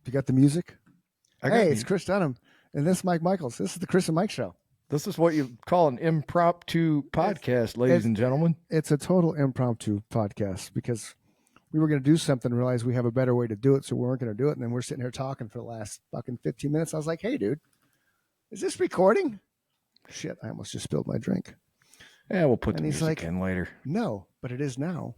You got the music? I got Hey, me. it's Chris Dunham, and this is Mike Michaels. This is the Chris and Mike Show. This is what you call an impromptu podcast, ladies and gentlemen. It's a total impromptu podcast because we were going to do something and realized we have a better way to do it, so we weren't going to do it. And then we're sitting here talking for the last fucking 15 minutes. I was like, hey, dude, is this recording? Shit, I almost just spilled my drink. Yeah, we'll put And the he's music like, in later. No, but it is now.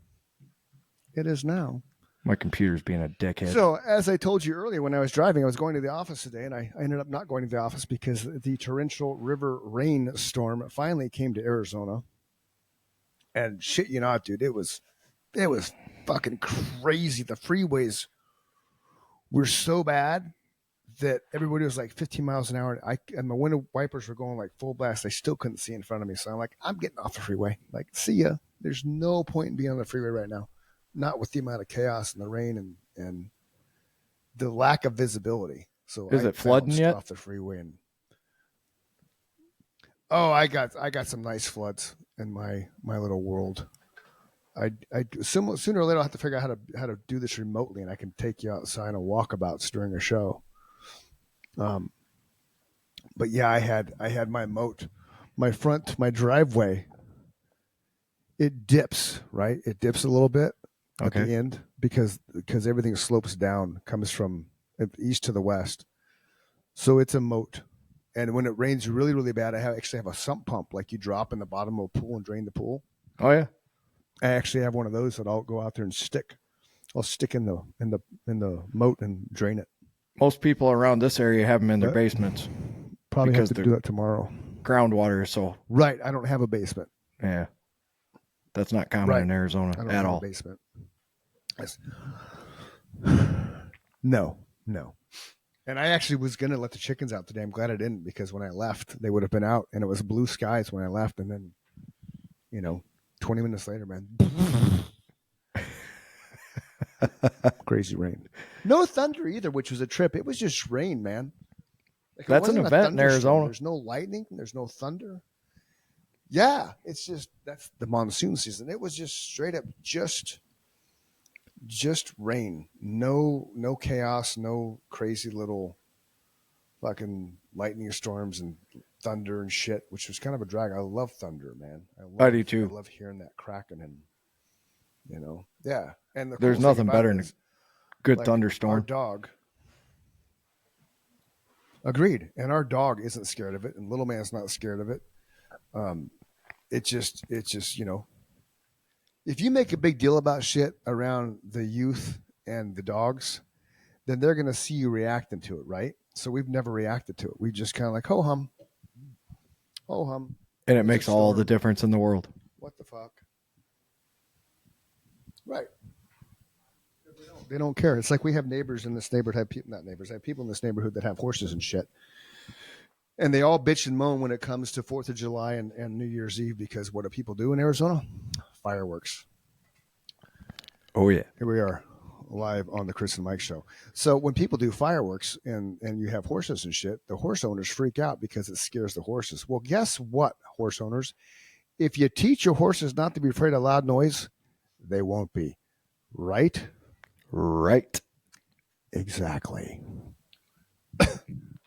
It is now. My computer's being a dickhead. So, as I told you earlier, when I was driving, I was going to the office today, and I ended up not going to the office because the torrential river rainstorm finally came to Arizona. And shit you not, dude, it was fucking crazy. The freeways were so bad that everybody was like 15 miles an hour. And my window wipers were going like full blast. I still couldn't see in front of me. So I'm like, I'm getting off the freeway. Like, see ya. There's no point in being on the freeway right now. Not with the amount of chaos and the rain and the lack of visibility. So is it flooding yet? Off the freeway and I got some nice floods in my little world. Sooner or later I'll have to figure out how to do this remotely, and I can take you outside on walkabouts during a show. But yeah, I had my moat, my driveway. It dips, right? It dips a little bit. At the end because everything slopes down, comes from east to the west. So it's a moat. And when it rains really, really bad, I actually have a sump pump like you drop in the bottom of a pool and drain the pool. Oh yeah. I actually have one of those that I'll go out there and stick. I'll stick in the moat and drain it. Most people around this area have them in their basements. Probably have to do that tomorrow. Groundwater is so right. I don't have a basement. Yeah. That's not common in Arizona I don't at have all. A basement. Yes. No. And I actually was going to let the chickens out today. I'm glad I didn't, because when I left, they would have been out, and it was blue skies when I left. And then, 20 minutes later, man, crazy rain. No thunder either, which was a trip. It was just rain, man. Like, that's an event in Arizona. There's no lightning. There's no thunder. Yeah, it's just, that's the monsoon season. It was just straight up just rain. No chaos, no crazy little fucking lightning storms and thunder and shit, which was kind of a drag. I love thunder, man. I do too. I love hearing that cracking and yeah. And there's nothing better than a good thunderstorm. Our dog. Agreed. And our dog isn't scared of it, and little man's not scared of it. It's just, if you make a big deal about shit around the youth and the dogs, then they're going to see you reacting to it, right? So we've never reacted to it. We just kind of like, ho hum. And it makes all the difference in the world. What the fuck? Right. They don't care. It's like we have neighbors in this neighborhood. I have people in this neighborhood that have horses and shit. And they all bitch and moan when it comes to 4th of July and New Year's Eve, because what do people do in Arizona? Fireworks. Oh, yeah. Here we are, live on the Chris and Mike Show. So when people do fireworks and you have horses and shit, the horse owners freak out because it scares the horses. Well, guess what, horse owners? If you teach your horses not to be afraid of loud noise, they won't be. Right? Right. Exactly.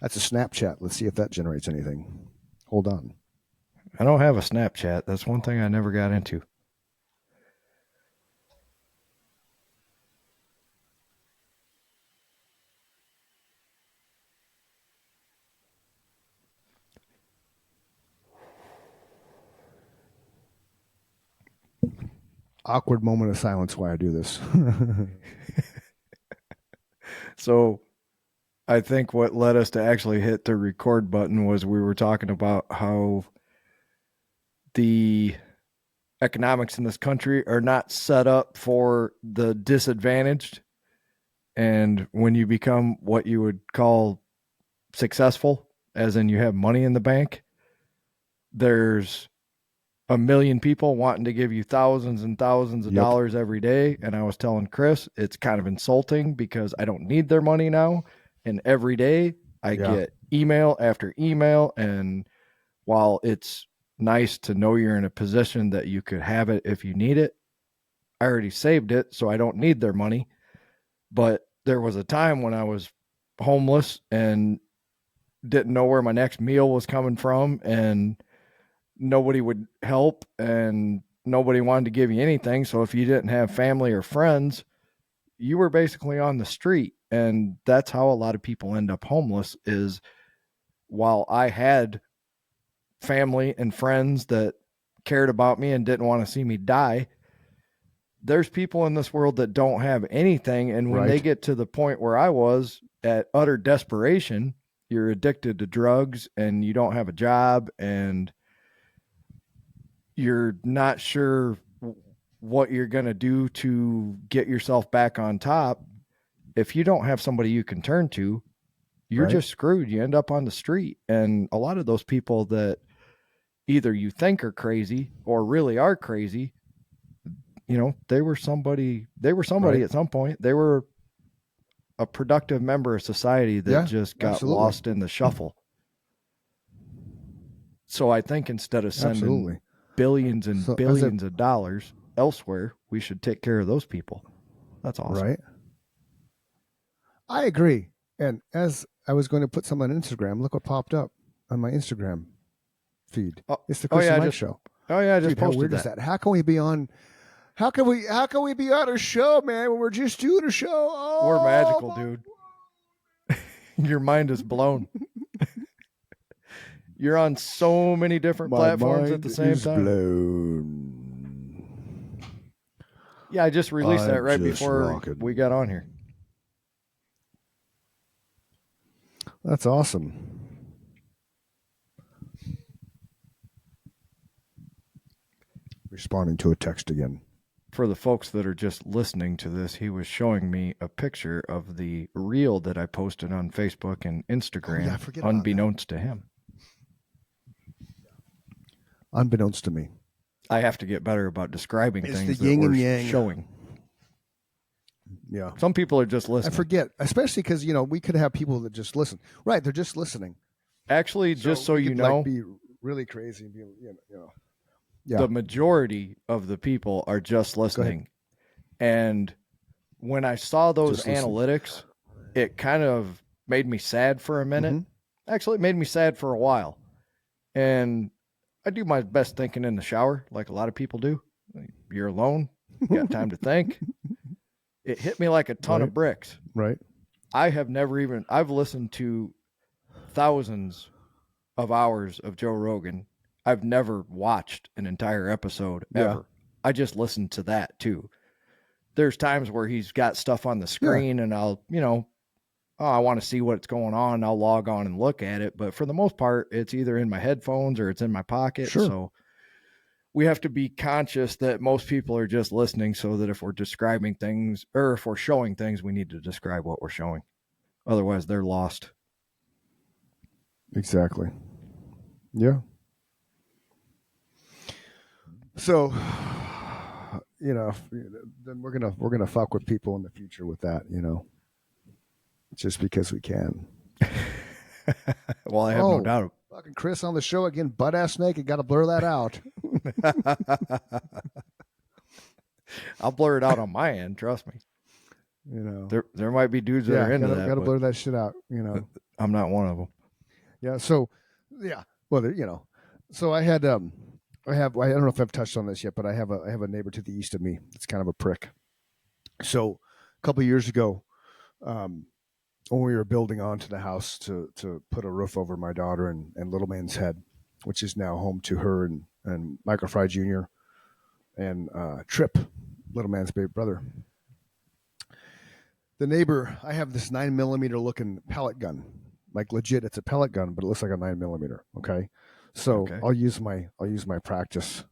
That's a Snapchat. Let's see if that generates anything. Hold on. I don't have a Snapchat. That's one thing I never got into. Awkward moment of silence while I do this. So I think what led us to actually hit the record button was we were talking about how the economics in this country are not set up for the disadvantaged. And when you become what you would call successful, as in you have money in the bank, there's a million people wanting to give you thousands and thousands of dollars every day. And I was telling Chris, it's kind of insulting because I don't need their money now. And every day I get email after email. And while it's nice to know you're in a position that you could have it if you need it, I already saved it, so I don't need their money. But there was a time when I was homeless and didn't know where my next meal was coming from, and nobody would help and nobody wanted to give you anything. So if you didn't have family or friends, you were basically on the street. And that's how a lot of people end up homeless. Is while I had family and friends that cared about me and didn't want to see me die, there's people in this world that don't have anything. And when they get to the point where I was at utter desperation, you're addicted to drugs and you don't have a job and you're not sure what you're going to do to get yourself back on top. If you don't have somebody you can turn to, you're just screwed. You end up on the street. And a lot of those people that either you think are crazy or really are crazy, they were somebody at some point. They were a productive member of society that just got lost in the shuffle. So I think instead of sending billions and billions of dollars elsewhere, we should take care of those people. That's awesome. Right. I agree. And as I was going to put some on Instagram, look what popped up on my Instagram feed. It's the Chris and Mike Show. Oh yeah, I just posted how weird that. Is that? How can we be on? How can we be on a show, man, when we're just doing a show? Oh, we're magical, dude. Your mind is blown. You're on so many different platforms at the same time. Blown. Yeah, I just released that right before we got on here. That's awesome. Responding to a text again. For the folks that are just listening to this, he was showing me a picture of the reel that I posted on Facebook and Instagram, unbeknownst to him. Unbeknownst to me. I have to get better about describing things that we're showing. Yeah. Some people are just listening. I forget, especially because, we could have people that just listen. Right, they're just listening. Actually, just so you know, be really crazy and be, the majority of the people are just listening. And when I saw those analytics, it kind of made me sad for a minute. Mm-hmm. Actually, it made me sad for a while. And I do my best thinking in the shower, like a lot of people do. You're alone, you got time to think. It hit me like a ton of bricks. Right. I've listened to thousands of hours of Joe Rogan. I've never watched an entire episode ever. Yeah. I just listened to that too. There's times where he's got stuff on the screen and I'll, I want to see what's going on. I'll log on and look at it. But for the most part, it's either in my headphones or it's in my pocket. Sure. So we have to be conscious that most people are just listening, so that if we're describing things or if we're showing things, we need to describe what we're showing. Otherwise, they're lost. Exactly. Yeah. So, then we're gonna fuck with people in the future with that, just because we can. Well, I have no doubt. Fucking Chris on the show again, butt ass naked. Got to blur that out. I'll blur it out on my end. Trust me. There might be dudes that are into that. Got to blur that shit out. I'm not one of them. Yeah. So, yeah. Well, so I had I don't know if I've touched on this yet, but I have a neighbor to the east of me. It's kind of a prick. So a couple of years ago, when we were building onto the house to put a roof over my daughter and little man's head, which is now home to her and Michael Fry Jr. and Trip, little man's baby brother. The neighbor, I have this 9mm looking pellet gun, like legit. It's a pellet gun, but it looks like a 9mm. Okay. So I'll use my practice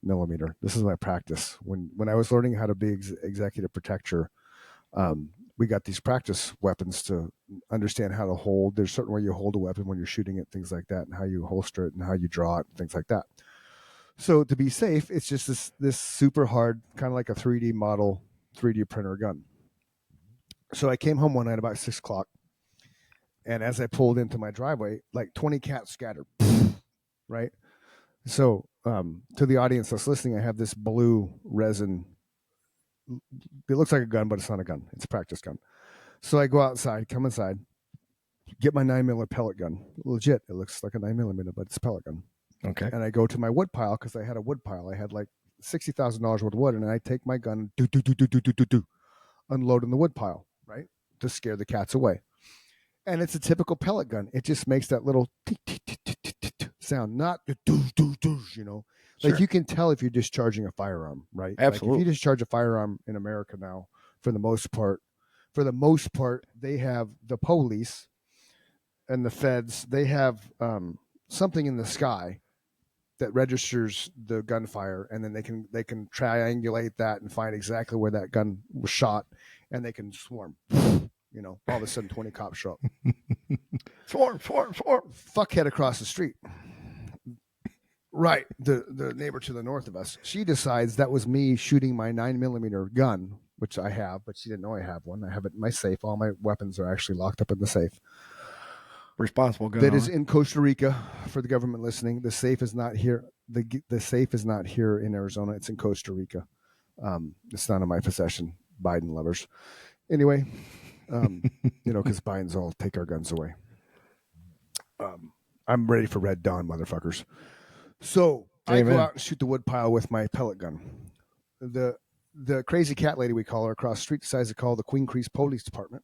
millimeter. This is my practice. When I was learning how to be executive protector, we got these practice weapons to understand how to hold. There's certain way you hold a weapon when you're shooting it, things like that, and how you holster it and how you draw it, and things like that. So to be safe, it's just this super hard, kind of like a 3D model, 3D printer gun. So I came home one night about 6 o'clock. And as I pulled into my driveway, like 20 cats scattered, right? So to the audience that's listening, I have this blue resin. It looks like a gun, but it's not a gun. It's a practice gun. So I go outside, come inside, get my 9mm pellet gun. Legit, it looks like a 9mm, but it's a pellet gun. Okay. And I go to my wood pile because I had a wood pile. I had like $60,000 worth of wood, and I take my gun, unload in the wood pile, right, to scare the cats away. And it's a typical pellet gun. It just makes that little sound, not you know. Like Sure. you can tell if you're discharging a firearm, right? Absolutely. Like if you discharge a firearm in America now, for the most part, they have the police and the feds. They have something in the sky that registers the gunfire, and then they can triangulate that and find exactly where that gun was shot, and they can swarm. You know, all of a sudden 20 cops show up. Swarm. Fuckhead across the street. Right, the neighbor to the north of us. She decides that was me shooting my 9mm gun, which I have, but she didn't know I have one. I have it in my safe. All my weapons are actually locked up in the safe. Responsible gun. That is in Costa Rica. For the government listening, the safe is not here. The safe is not here in Arizona. It's in Costa Rica. It's not in my possession. Biden lovers. Anyway, you know, because Biden's all take our guns away. I'm ready for Red Dawn, motherfuckers. So I Amen. go out and shoot the wood pile with my pellet gun. The crazy cat lady, we call her, across the street decides to call the Queen Creek Police Department.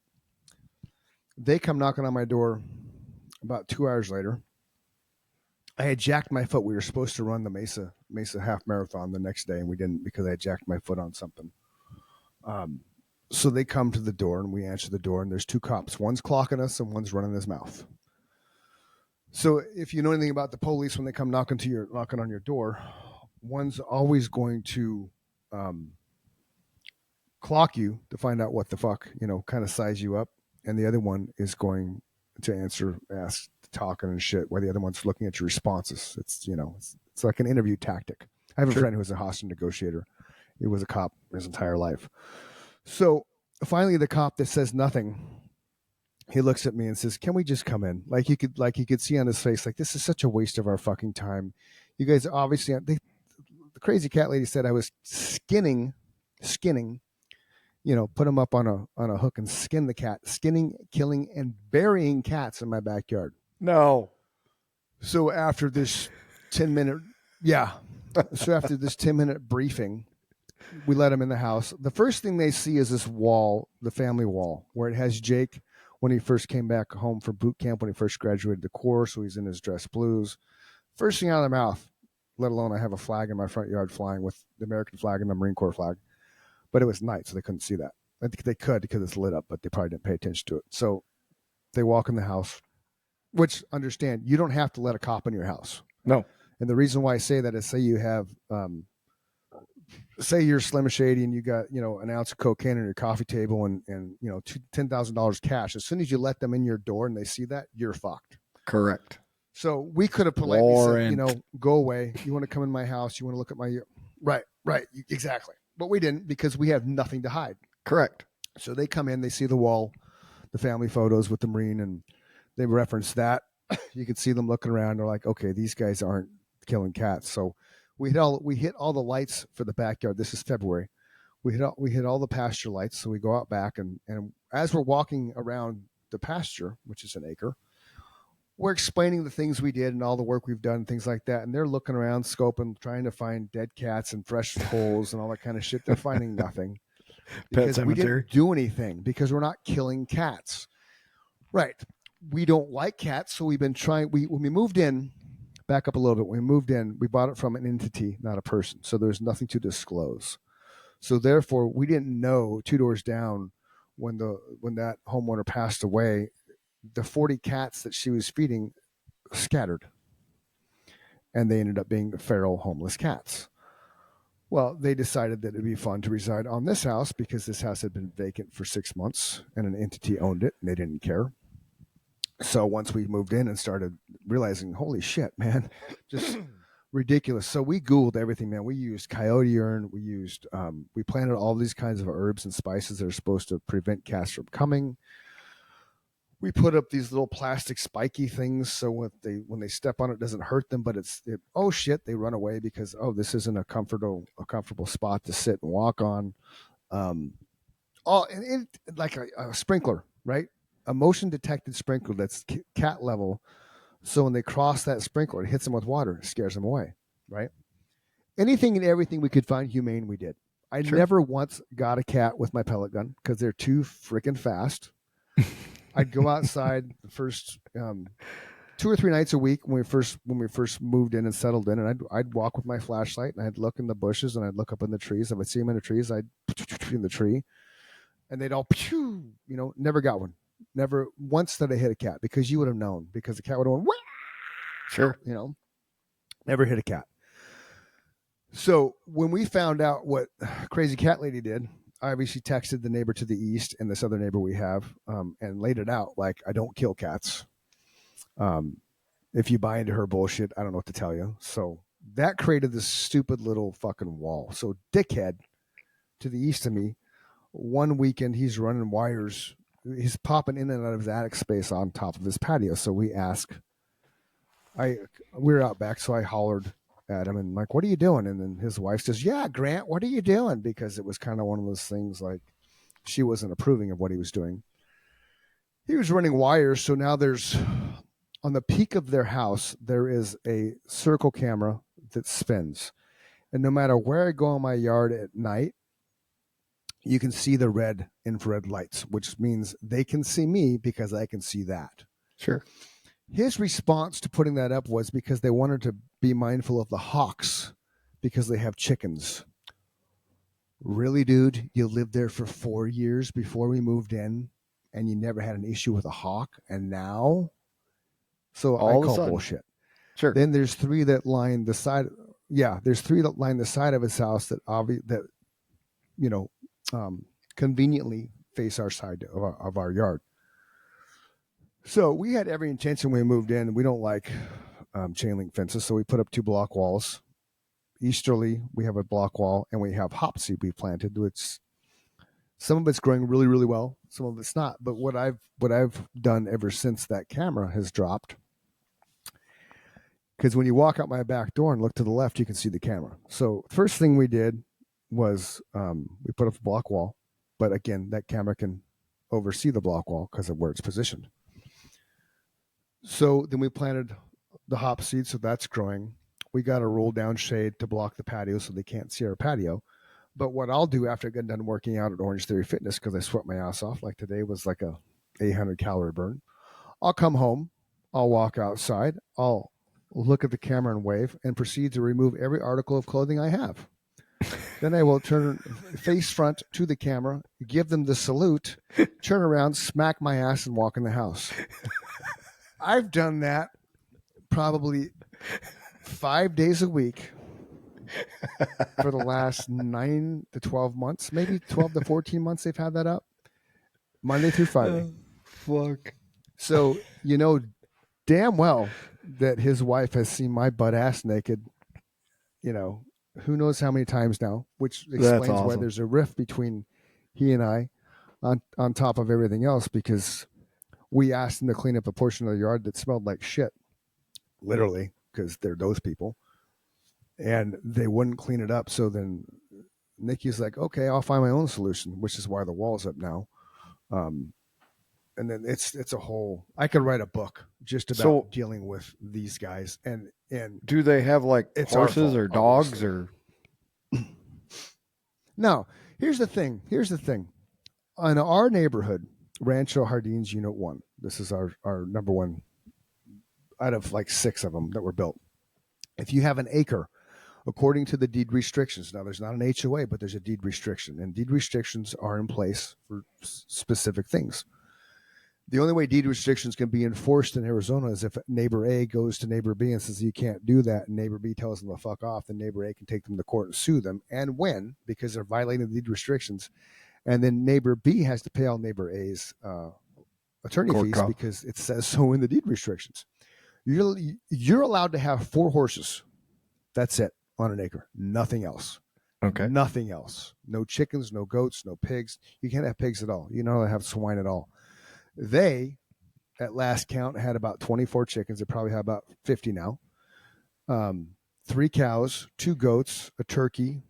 They come knocking on my door about 2 hours later. I had jacked my foot. We were supposed to run the Mesa half marathon the next day, and we didn't because I jacked my foot on something. So they come to the door, and we answer the door, and there's two cops. One's clocking us, and one's running his mouth. So if you know anything about the police, when they come knocking on your door, one's always going to clock you to find out what the fuck, you know, kind of size you up, and the other one is going to ask, talking and shit, while the other one's looking at your responses. It's, you know, it's like an interview tactic. I have a friend who was a hostage negotiator. He was a cop his entire life. So finally, the cop that says nothing, he looks at me and says, "Can we just come in?" Like you could see on his face, like, this is such a waste of our fucking time. You guys obviously, the crazy cat lady said I was skinning, you know, put them up on a hook and skin the cat, skinning, killing, and burying cats in my backyard. No. So after this 10-minute, so after this 10-minute briefing, we let them in the house. The first thing they see is this wall, the family wall, where it has Jake when he first came back home for boot camp, when he first graduated the Corps, so he's in his dress blues. First thing out of their mouth, let alone I have a flag in my front yard flying with the American flag and the Marine Corps flag. But it was night, so they couldn't see that. I think they could because it's lit up, but they probably didn't pay attention to it. So they walk in the house, which, understand, you don't have to let a cop in your house. No. And the reason why I say that is, say you have, say you're Slim Shady and you got, you know, an ounce of cocaine on your coffee table and you know, $10,000 cash. As soon as you let them in your door and they see that, you're fucked. Correct. So we could have politely said, you know, go away. You want to come in my house? You want to look at my, right, exactly. But we didn't, because we have nothing to hide. Correct. So they come in, they see the wall, the family photos with the Marine, and they reference that. You can see them looking around. They're like, okay, these guys aren't killing cats. So we hit all the lights for the backyard. This is February. We hit all the pasture lights. So we go out back, and as we're walking around the pasture, which is an acre, we're explaining the things we did and all the work we've done, things like that. And they're looking around, scoping, trying to find dead cats and fresh holes and all that kind of shit. They're finding nothing because we didn't do anything, because we're not killing cats. Right. We don't like cats. So we've been trying, when we moved in, back up a little bit. When we moved in, we bought it from an entity, not a person. So there's nothing to disclose. So therefore we didn't know 2 doors down when that homeowner passed away, the 40 cats that she was feeding scattered, and they ended up being feral homeless cats. Well, they decided that it'd be fun to reside on this house because this house had been vacant for 6 months and an entity owned it, and they didn't care. So once we moved in and started realizing, holy shit, man, just ridiculous. So we Googled everything, man. We used coyote urine. We planted all these kinds of herbs and spices that are supposed to prevent cats from coming. We put up these little plastic spiky things so when they step on it, doesn't hurt them, but oh shit, they run away because, oh, this isn't a comfortable spot to sit and walk on. Oh, and like a sprinkler, right? A motion detected sprinkler that's cat level. So when they cross that sprinkler, it hits them with water, it scares them away, right? Anything and everything we could find humane, we did. I Sure. never once got a cat with my pellet gun because they're too freaking fast. I'd go outside the first 2 or 3 nights a week when we first moved in and settled in, and I'd walk with my flashlight and I'd look in the bushes and I'd look up in the trees. If I see them in the trees, I'd in the tree, and they'd all never got one. Never once that I hit a cat because you would have known because the cat would have went, Sure. never hit a cat. So when we found out what Crazy Cat Lady did, I obviously texted the neighbor to the east and this other neighbor we have, and laid it out like I don't kill cats. If you buy into her bullshit, I don't know what to tell you. So that created this stupid little fucking wall. So dickhead to the east of me, one weekend he's running wires. He's popping in and out of his attic space on top of his patio. So we were out back, so I hollered at him and like, what are you doing? And then his wife says, yeah, Grant, what are you doing? Because it was kind of one of those things like she wasn't approving of what he was doing. He was running wires. So now there's on the peak of their house, there is a circle camera that spins. And no matter where I go in my yard at night, you can see the red infrared lights, which means they can see me because I can see that. Sure. His response to putting that up was because they wanted to be mindful of the hawks because they have chickens. Really, dude? You lived there for 4 years before we moved in and you never had an issue with a hawk, and now? So All I of a call sudden. bullshit. Sure. Then there's 3 that line the side. Yeah, there's 3 that line the side of his house that conveniently face our side of our yard. So we had every intention when we moved in. We don't like chain link fences, so we put up 2 block walls. Easterly, we have a block wall, and we have hop seed we planted. Which some of it's growing really, really well. Some of it's not. But what I've done ever since that camera has dropped, because when you walk out my back door and look to the left, you can see the camera. So first thing we did was we put up a block wall, but again, that camera can oversee the block wall because of where it's positioned. So then we planted the hop seed, so that's growing. We got a roll down shade to block the patio so they can't see our patio. But what I'll do after I get done working out at Orange Theory Fitness, because I sweat my ass off, like today was like a 800 calorie burn, I'll come home, I'll walk outside, I'll look at the camera and wave, and proceed to remove every article of clothing I have. Then I will turn face front to the camera, give them the salute, turn around, smack my ass, and walk in the house. I've done that probably 5 days a week for the last 9 to 12 months, maybe 12 to 14 months they've had that up, Monday through Friday. Fuck. So, damn well that his wife has seen my butt ass naked, who knows how many times now, which explains why there's a rift between he and I on top of everything else, because we asked him to clean up a portion of the yard that smelled like shit, literally, because they're those people, and they wouldn't clean it up. So then Nikki's like, okay, I'll find my own solution, which is why the wall's up now. And then it's a whole, I could write a book just about dealing with these guys. And do they have like horses or dogs obviously. or? No, here's the thing. In our neighborhood, Rancho Jardines Unit 1, this is our number one out of like 6 of them that were built. If you have an acre, according to the deed restrictions, now there's not an HOA, but there's a deed restriction, and deed restrictions are in place for specific things. The only way deed restrictions can be enforced in Arizona is if neighbor A goes to neighbor B and says you can't do that, and neighbor B tells them to fuck off, then neighbor A can take them to court and sue them and win because they're violating the deed restrictions. And then neighbor B has to pay all neighbor A's attorney fees because it says so in the deed restrictions. You're allowed to have 4 horses. That's it on an acre. Nothing else. Okay. Nothing else. No chickens, no goats, no pigs. You can't have pigs at all. You don't have swine at all. They, at last count, had about 24 chickens. They probably have about 50 now. 3 cows, 2 goats, a turkey,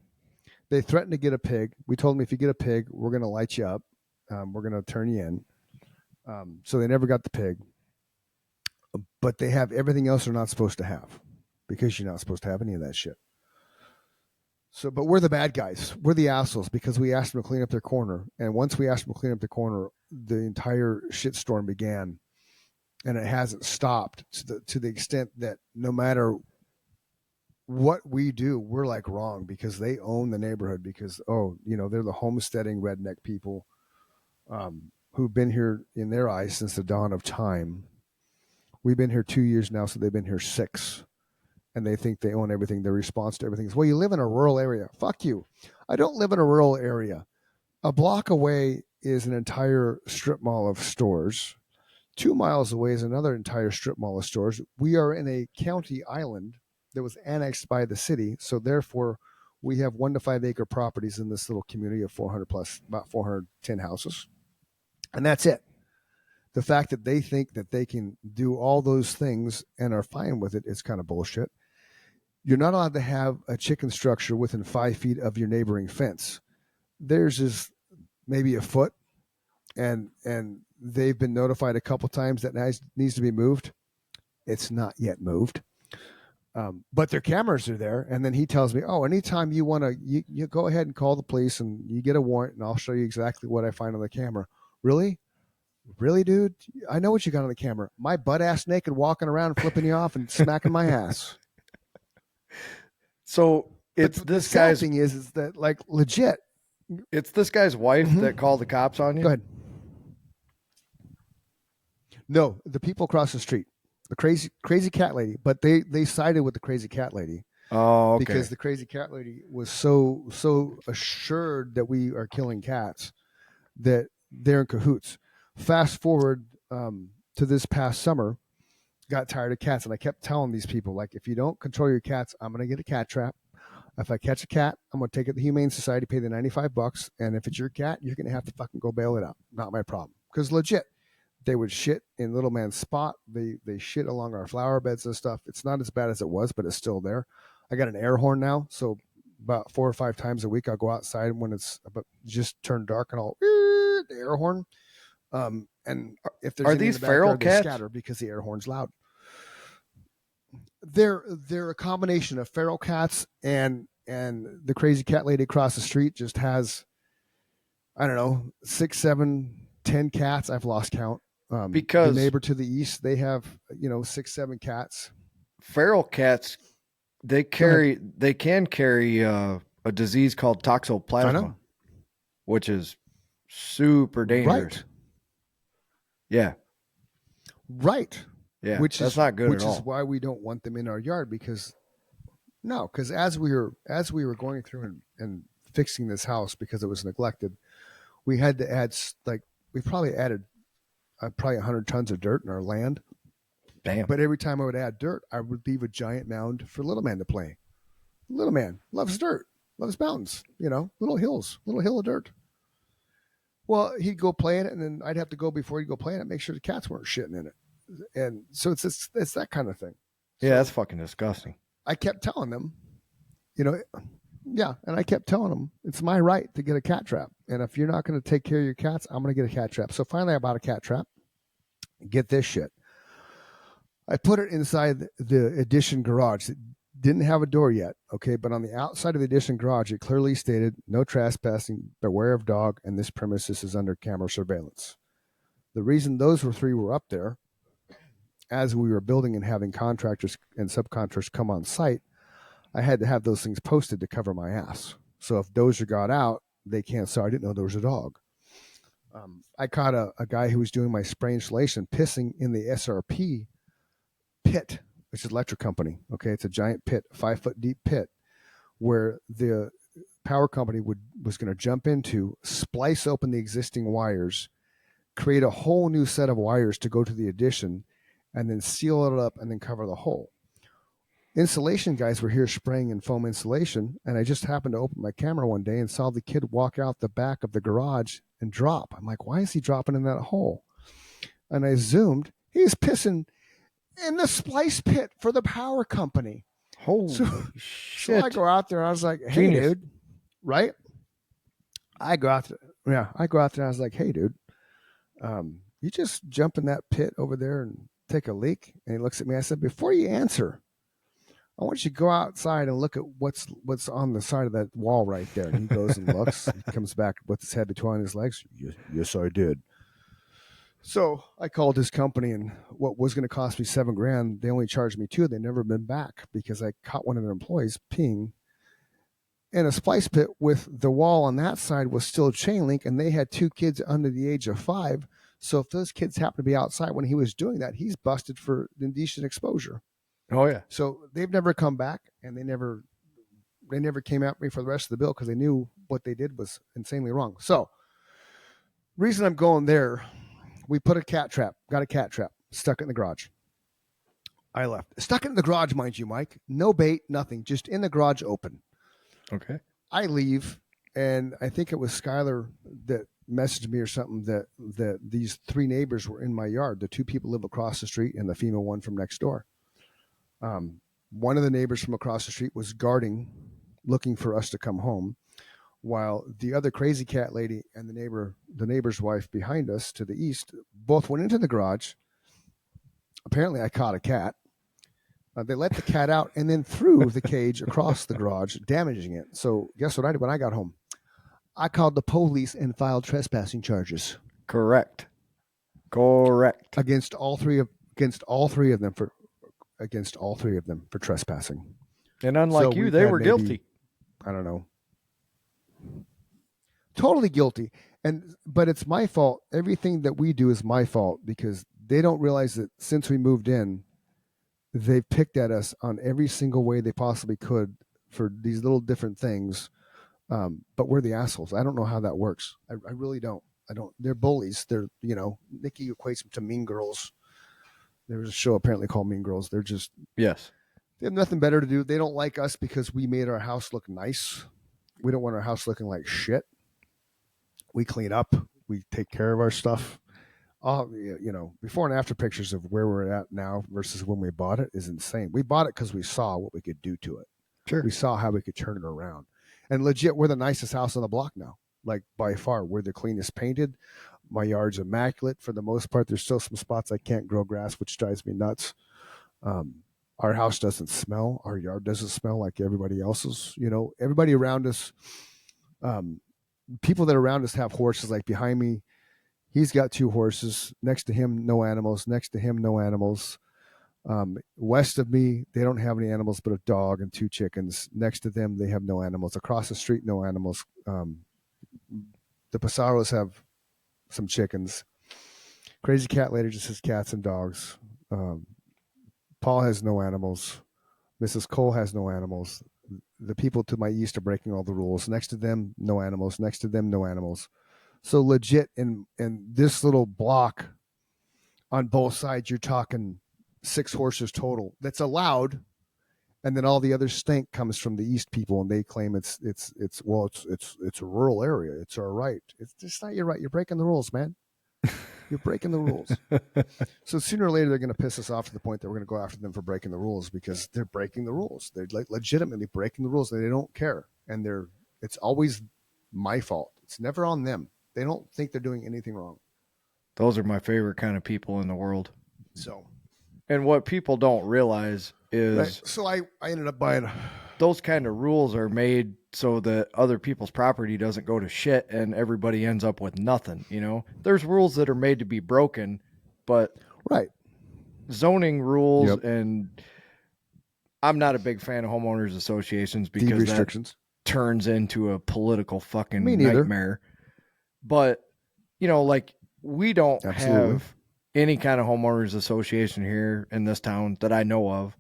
They threatened to get a pig. We told them, if you get a pig, we're going to light you up. We're going to turn you in. So they never got the pig. But they have everything else they're not supposed to have, because you're not supposed to have any of that shit. So, but we're the bad guys. We're the assholes, because we asked them to clean up their corner. And once we asked them to clean up the corner, the entire shitstorm began. And it hasn't stopped, to the extent that no matter what we do, we're like wrong, because they own the neighborhood, because, they're the homesteading redneck people who've been here in their eyes since the dawn of time. We've been here 2 years now, so they've been here 6. And they think they own everything. Their response to everything is, well, you live in a rural area. Fuck you. I don't live in a rural area. A block away is an entire strip mall of stores. 2 miles away is another entire strip mall of stores. We are in a county island that was annexed by the city. So therefore, we have 1 to 5 acre properties in this little community of 400 plus, about 410 houses. And that's it. The fact that they think that they can do all those things and are fine with it is kind of bullshit. You're not allowed to have a chicken structure within 5 feet of your neighboring fence. Theirs is maybe a foot, and they've been notified a couple times that needs to be moved. It's not yet moved. But their cameras are there. And then he tells me, oh, anytime you want to, you go ahead and call the police and you get a warrant, and I'll show you exactly what I find on the camera. Really? Really, dude? I know what you got on the camera. My butt ass naked walking around, flipping you off and smacking my ass. So it's this guy's thing is that, like, legit. It's this guy's wife that called the cops on you? Go ahead. No, the people across the street. The crazy cat lady. But they sided with the crazy cat lady. Oh, okay. Because the crazy cat lady was so assured that we are killing cats that they're in cahoots. Fast forward to this past summer, got tired of cats, and I kept telling these people, like, if you don't control your cats, I'm going to get a cat trap. If I catch a cat, I'm going to take it to the Humane Society, pay the $95, and if it's your cat, you're going to have to fucking go bail it out. Not my problem. Because legit, they would shit in Little Man's spot. They shit along our flower beds and stuff. It's not as bad as it was, but it's still there. I got an air horn now, so about 4 or 5 times a week I'll go outside when it's just turned dark, and I'll the air horn. And if there's are these in the feral backyard, cats? they scatter because the air horn's loud. They're a combination of feral cats, and the crazy cat lady across the street just has, I don't know, 6, 7, 10 cats. I've lost count. Because the neighbor to the east, they have 6, 7 cats. Feral cats, they can carry a disease called toxoplasma, which is super dangerous. Right. Yeah. Right. Yeah. Which that's is not good which at all. is why we don't want them in our yard, because as we were going through and fixing this house because it was neglected, we had to add, like, we probably added probably 100 tons of dirt in our land. Damn. But every time I would add dirt, I would leave a giant mound for Little Man to play. Little Man loves dirt, loves mountains, little hills, little hill of dirt. Well, he'd go play in it, and then I'd have to go before he'd go play in it, make sure the cats weren't shitting in it. And so it's that kind of thing. Yeah, that's fucking disgusting. I kept telling them, and I kept telling them, it's my right to get a cat trap. And if you're not going to take care of your cats, I'm going to get a cat trap. So finally I bought a cat trap. Get this shit. I put it inside the addition garage. It didn't have a door yet, okay? But on the outside of the addition garage, it clearly stated, no trespassing, beware of dog, and this premises is under camera surveillance. The reason those 3 were up there, as we were building and having contractors and subcontractors come on site, I had to have those things posted to cover my ass. So if Dozier got out, they can't say, I didn't know there was a dog. I caught a guy who was doing my spray installation pissing in the SRP pit, which is electric company. Okay, it's a giant pit, 5-foot deep pit, where the power company was going to jump into, splice open the existing wires, create a whole new set of wires to go to the addition, and then seal it up and then cover the hole. Insulation guys were here spraying in foam insulation, and I just happened to open my camera one day and saw the kid walk out the back of the garage and drop. I'm like, why is he dropping in that hole? And I zoomed. He's pissing in the splice pit for the power company. Holy So shit. I go out there. I was like, hey, Genius. dude, right? I go out there. Yeah, I go out there. And I was like, "Hey, dude, you just jump in that pit over there and take a leak." And he looks at me. I said, "Before you answer, I want you to go outside and look at what's on the side of that wall right there." And he goes and looks. He comes back with his head between his legs. Yes, I did. So I called his company, and what was going to cost me $7,000, they only charged me two. They never been back because I caught one of their employees peeing in a splice pit with the wall on that side was still chain link, and they had two kids under the age of 5. So if those kids happen to be outside when he was doing that, he's busted for indecent exposure. Oh yeah. So they've never come back, and they never came at me for the rest of the bill because they knew what they did was insanely wrong. So reason I'm going there, we put a cat trap, got a cat trap, stuck it in the garage. I left. Stuck it in the garage, mind you, Mike. No bait, nothing, just in the garage open. Okay. I leave, and I think it was Skylar that messaged me or something that these 3 neighbors were in my yard. The 2 people live across the street and the female one from next door. One of the neighbors from across the street was guarding, looking for us to come home, while the other crazy cat lady and the neighbor's wife behind us to the east both went into the garage. Apparently, I caught a cat. They let the cat out and then threw the cage across the garage, damaging it. So guess what I did when I got home? I called the police and filed trespassing charges. Correct. Against all three of them for trespassing. And unlike you, they were guilty. I don't know. Totally guilty. But it's my fault. Everything that we do is my fault because they don't realize that since we moved in, they've picked at us on every single way they possibly could for these little different things. But we're the assholes. I don't know how that works. I really don't. I don't. They're bullies. They're, Nikki equates them to mean girls. There was a show apparently called Mean Girls. They're just, yes. They have nothing better to do. They don't like us because we made our house look nice. We don't want our house looking like shit. We clean up. We take care of our stuff. Before and after pictures of where we're at now versus when we bought it is insane. We bought it because we saw what we could do to it. Sure. We saw how we could turn it around. And legit, we're the nicest house on the block now. Like by far, we're the cleanest painted. My yard's immaculate for the most part. There's still some spots I can't grow grass, which drives me nuts. Our house doesn't smell. Our yard doesn't smell like everybody else's. Everybody around us, people that are around us have horses. Like behind me, he's got 2 horses. Next to him, no animals. Next to him, no animals. West of me, they don't have any animals but a dog and 2 chickens. Next to them, they have no animals. Across the street, no animals. The Pasaros have some chickens. Crazy cat lady just has cats and dogs. Paul has no animals. Mrs. Cole has no animals. The people to my east are breaking all the rules. Next to them, no animals. Next to them, no animals. So legit in this little block on both sides, you're talking 6 horses total. That's allowed. And then all the other stink comes from the east people, and they claim it's a rural area. It's our right. It's just not your right. You're breaking the rules, man. You're breaking the rules. So sooner or later, they're going to piss us off to the point that we're going to go after them for breaking the rules because they're breaking the rules. They're like legitimately breaking the rules, and they don't care. And it's always my fault. It's never on them. They don't think they're doing anything wrong. Those are my favorite kind of people in the world. So, and what people don't realize is, right. So I ended up buying. Those kind of rules are made so that other people's property doesn't go to shit and everybody ends up with nothing. There's rules that are made to be broken, but right. Zoning rules. Yep. And I'm not a big fan of homeowners associations because that turns into a political fucking nightmare. But, we don't have any kind of homeowners association here in this town that I know of.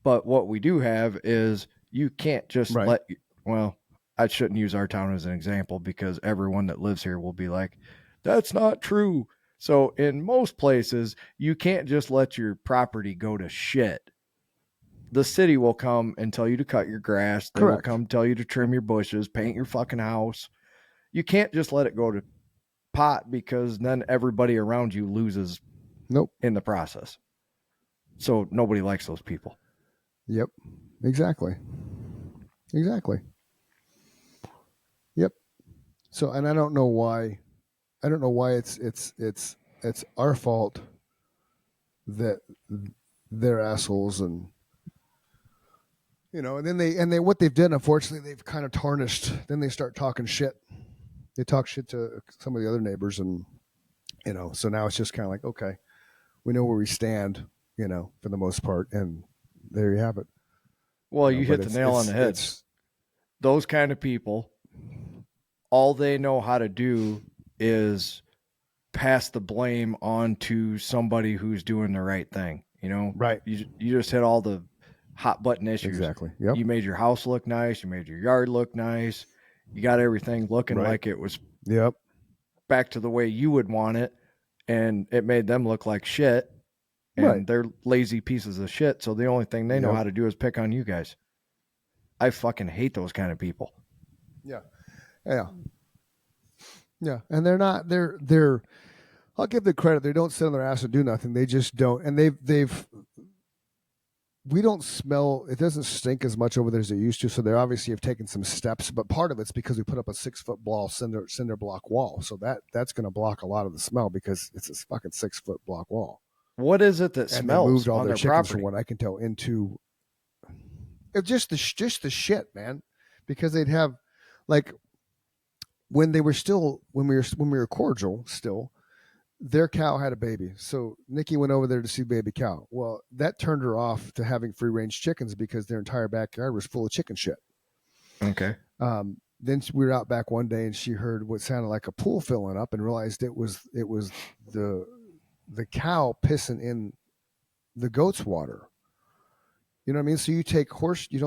But what we do have is you can't just I shouldn't use our town as an example because everyone that lives here will be like, that's not true. So in most places, you can't just let your property go to shit. The city will come and tell you to cut your grass. They will come tell you to trim your bushes, paint your fucking house. You can't just let it go to pot because then everybody around you loses in the process. So nobody likes those people. Yep. Exactly. So, and I don't know why. I don't know why it's our fault that they're assholes, and and then they what they've done, unfortunately, they've kind of tarnished. Then they start talking shit. They talk shit to some of the other neighbors, and so now it's just kind of like, okay, we know where we stand, for the most part, and there you have it. Well, you hit the nail on the head. Those kind of people, all they know how to do is pass the blame on to somebody who's doing the right thing. Right. You just hit all the hot button issues. Exactly. Yep. You made your house look nice. You made your yard look nice. You got everything looking like it was back to the way you would want it, and it made them look like shit. And they're lazy pieces of shit. So the only thing they know how to do is pick on you guys. I fucking hate those kind of people. Yeah. And they're I'll give the credit. They don't sit on their ass and do nothing. They just don't. And we don't smell, it doesn't stink as much over there as it used to. So they obviously have taken some steps, but part of it's because we put up a 6-foot cinder block wall. So that's going to block a lot of the smell because it's a fucking 6-foot block wall. What is it that smells? They moved all on their their chickens, property? from what I can tell, into just the shit, man. Because they'd have, like, when we were cordial still, their cow had a baby. So Nikki went over there to see baby cow. Well, that turned her off to having free range chickens because their entire backyard was full of chicken shit. Okay. Then we were out back one day and she heard what sounded like a pool filling up and realized it was the cow pissing in the goat's water. You know what I mean? So you take horse shit.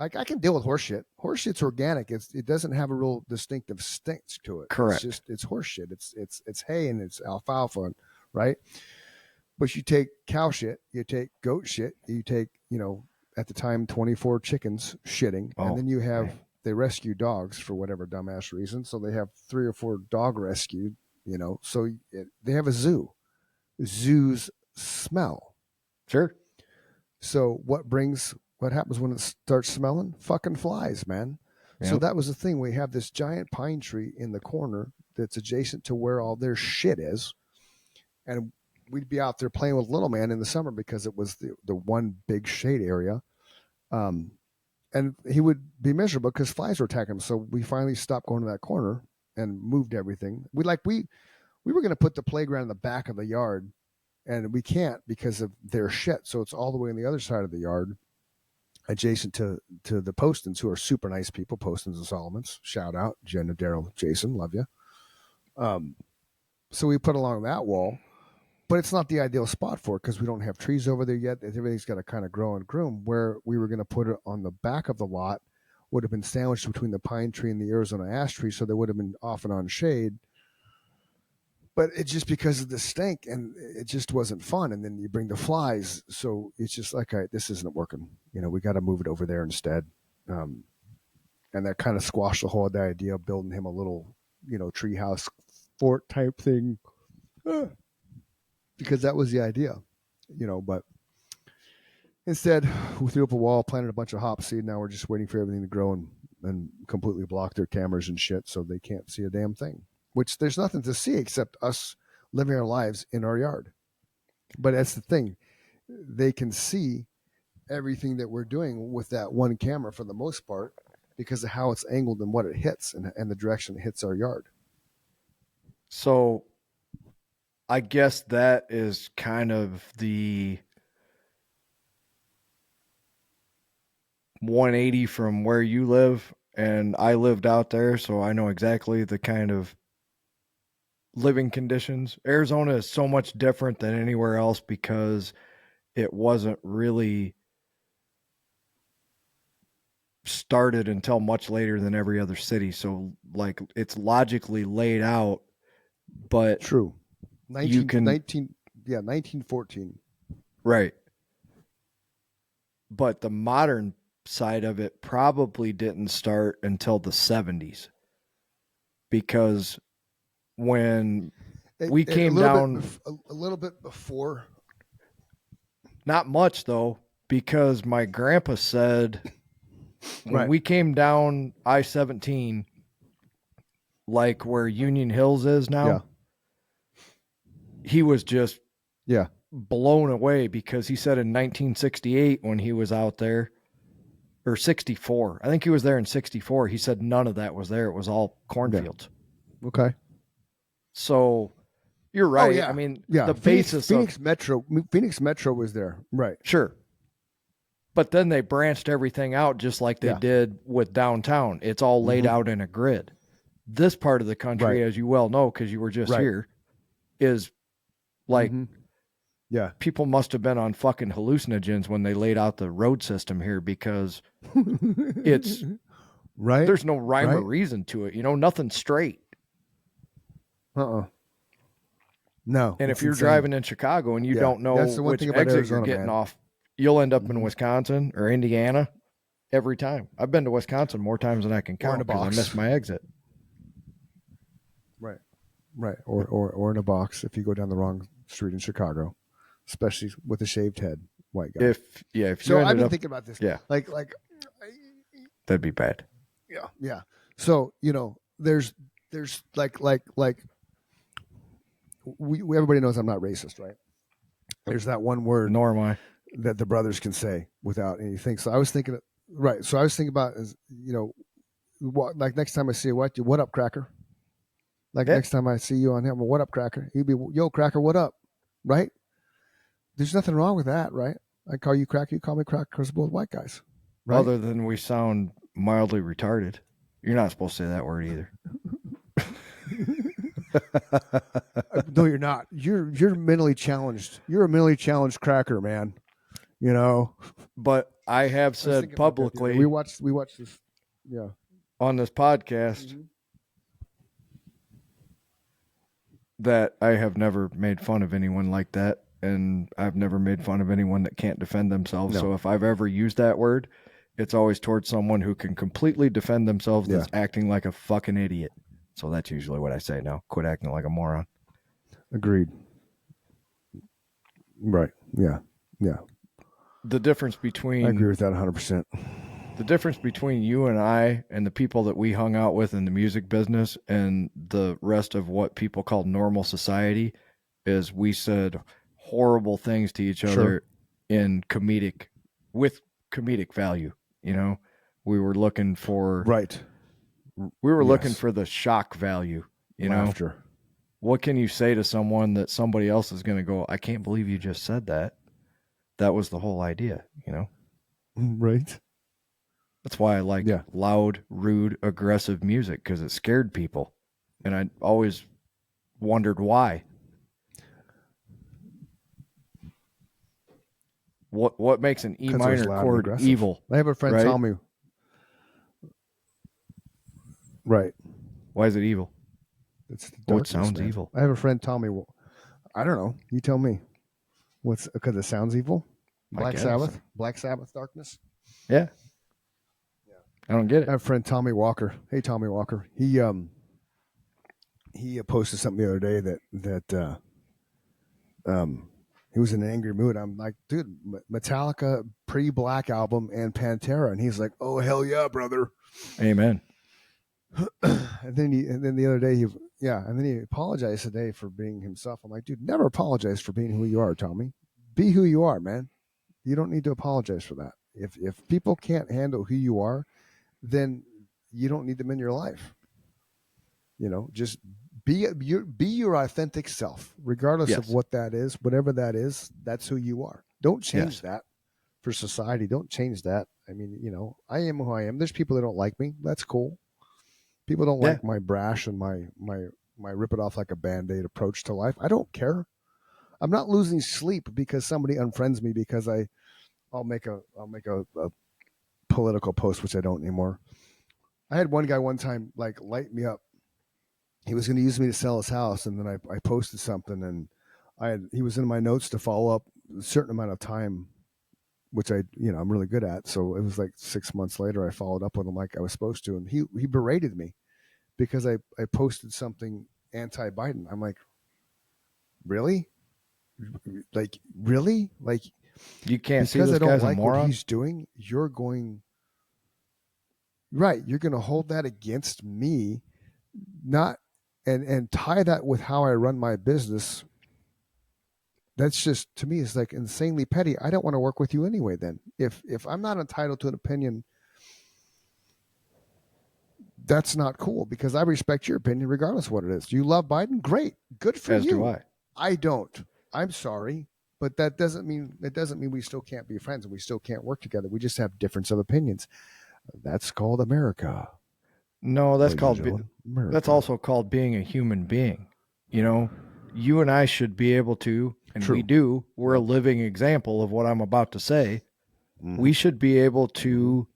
I can deal with horse shit. Horse shit's organic. It doesn't have a real distinctive stink to it. Correct. It's horse shit. It's hay and it's alfalfa, right? But you take cow shit, you take goat shit, you take, at the time 24 chickens shitting, and then you have they rescue dogs for whatever dumbass reason. So they have 3 or 4 dog rescued, so they have a zoo. Zoos smell. Sure. So what happens when it starts smelling? Fucking flies, man. Yep. So that was the thing. We have this giant pine tree in the corner that's adjacent to where all their shit is. And we'd be out there playing with little man in the summer because it was the one big shade area. And he would be miserable because flies were attacking him. So we finally stopped going to that corner and moved everything. We were going to put the playground in the back of the yard, and we can't because of their shit. So it's all the way on the other side of the yard, adjacent to the Postons, who are super nice people. Postons and Solomons. Shout out Jenna, Daryl, Jason, love you. So we put along that wall, but it's not the ideal spot for it because we don't have trees over there yet. Everything's got to kind of grow and groom. Where we were going to put it on the back of the lot would have been sandwiched between the pine tree and the Arizona ash tree, so there would have been off and on shade. But it's just because of the stink, and it just wasn't fun. And then you bring the flies, so it's just like, this isn't working. We got to move it over there instead. And that kind of squashed the whole idea of building him a little, treehouse fort type thing, because that was the idea, But instead, we threw up a wall, planted a bunch of hop seed. Now we're just waiting for everything to grow and completely block their cameras and shit, so they can't see a damn thing. Which there's nothing to see except us living our lives in our yard. But that's the thing. They can see everything that we're doing with that one camera for the most part because of how it's angled and what it hits and the direction it hits our yard. So I guess that is kind of the 180 from where you live. And I lived out there, so I know exactly the kind of living conditions. Arizona is so much different than anywhere else because it wasn't really started until much later than every other city. So like it's logically laid out, but true. 1914. Right. But the modern side of it probably didn't start until the 70s because when we came down a little bit before, not much though, because my grandpa said when we came down I-17, like where Union Hills is now, Yeah. he was just Yeah. blown away because he said in 1968 when he was out there, or 64, I think he was there in 64, he said none of that was there. It was all cornfields. Okay. So you're right. Oh, yeah. I mean, Yeah. the Phoenix basis of Phoenix Metro was there. Right. sure. But then they branched everything out just like they Yeah. did with downtown. It's all laid out in a grid. This part of the country, Right. as you well know, because you were just Right. here, is like Mhm. Yeah. people must have been on fucking hallucinogens when they laid out the road system here because it's right. there's no rhyme or Right. reason to it. Nothing straight. No. And it's if you're insane. driving in Chicago and you Yeah, don't know that's the one which thing about exit Arizona, you're getting man. off, you'll end up in Mhm. Wisconsin or Indiana every time. I've been to Wisconsin more times than I can Or in count a because I box. missed my exit. Right. Or in a box if you go down the wrong street in Chicago, especially with a shaved head white guy. If you So I've ended been up, thinking about this. yeah, Like that'd be bad. yeah. So, there's like we everybody knows I'm not racist, right? There's that one word Nor am I. that the brothers can say without anything. So I was thinking, right. So I was thinking about is what, like next time I see you, what up, Cracker? Like Yeah. next time I see you on him, what up, Cracker? He'd be, yo, Cracker, what up? Right? There's nothing wrong with that, right? I call you Cracker, you call me Cracker because we're both white guys, right? Other than we sound mildly retarded. You're not supposed to say that word either. No, you're not. You're mentally challenged. You're a mentally challenged Cracker, man. But I have I was said thinking about that the other day. publicly we watched this. Yeah. on this podcast Mm-hmm. that I have never made fun of anyone like that, and I've never made fun of anyone that can't defend themselves. No. So if I've ever used that word, it's always towards someone who can completely defend themselves that's acting like a fucking idiot. So that's usually what I say now. Quit acting like a moron. Agreed. Right. Yeah. Yeah. The difference I between agree with that 100%. the difference between you and I and the people that we hung out with in the music business and the rest of what people call normal society is we said horrible things to each other in with comedic value. We were looking for Right. we were looking Yes. for the shock value. Laughter. What can you say to someone that somebody else is going to go, I can't believe you just said that. That was the whole idea. Right. That's why I like Yeah. loud, rude, aggressive music because it scared people. And I always wondered why. What makes an E 'Cause it was minor loud and chord aggressive. evil? I have a friend Right? tell me. Right. Why is it evil? It's the What darkness, sounds man. evil? I have a friend tell me, well, I don't know. You tell me. What's because it sounds evil? I Black guess. Sabbath? Black Sabbath darkness? Yeah. I don't get I it. have a friend Tommy Walker. Hey, Tommy Walker. He posted something the other day that he was in an angry mood. I'm like, dude, Metallica pre-Black album and Pantera, and he's like, oh hell yeah, brother. Amen. and then the other day and then he apologized today for being himself. I'm like, dude, never apologize for being who you are, Tommy. Be who you are, man. You don't need to apologize for that. If people can't handle who you are, then you don't need them in your life. Just be your authentic self, regardless of Yes. what that is, whatever that is. That's who you are. Don't change Yes. that for society. Don't change that. I mean, I am who I am. There's people that don't like me. That's cool. People don't Yeah. like my brash and my rip it off like a Band-Aid approach to life. I don't care. I'm not losing sleep because somebody unfriends me because I'll make a political post, which I don't anymore. I had one guy one time like light me up. He was going to use me to sell his house, and then I posted something, and he was in my notes to follow up a certain amount of time, which I'm really good at. So it was like 6 months later, I followed up with him like I was supposed to, and he berated me because I posted something anti-Biden. I'm like, really? Like, really? Like, You can't see because this I don't guy's like a what moron? he's doing, you're going to hold that against me not and tie that with how I run my business. That's just, to me, it's like insanely petty. I don't want to work with you anyway. Then if I'm not entitled to an opinion, that's not cool, because I respect your opinion regardless of what it is. You love Biden? Great. Good for As you. do I. I don't. I'm sorry. But that doesn't mean we still can't be friends and we still can't work together. We just have difference of opinions. That's called America. No, that's ladies and called gentlemen. America. that's also called being a human being. You know, you and I should be able to, and True. we do. We're a living example of what I'm about to say. Mhm. We should be able to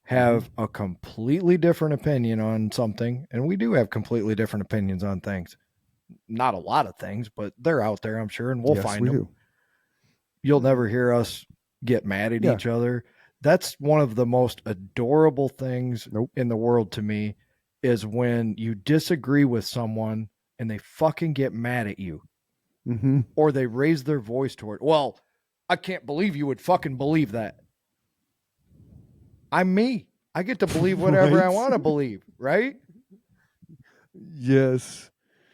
have a completely different opinion on something, and we do have completely different opinions on things. Not a lot of things, but they're out there, I'm sure, and we'll Yes, find we them. do. You'll never hear us get mad at Yeah. each other. That's one of the most adorable things Nope. in the world to me, is when you disagree with someone and they fucking get mad at you, Mm-hmm. or they raise their voice toward, well, I can't believe you would fucking believe that. I'm me. I get to believe whatever I Right. want to believe, right? Yes.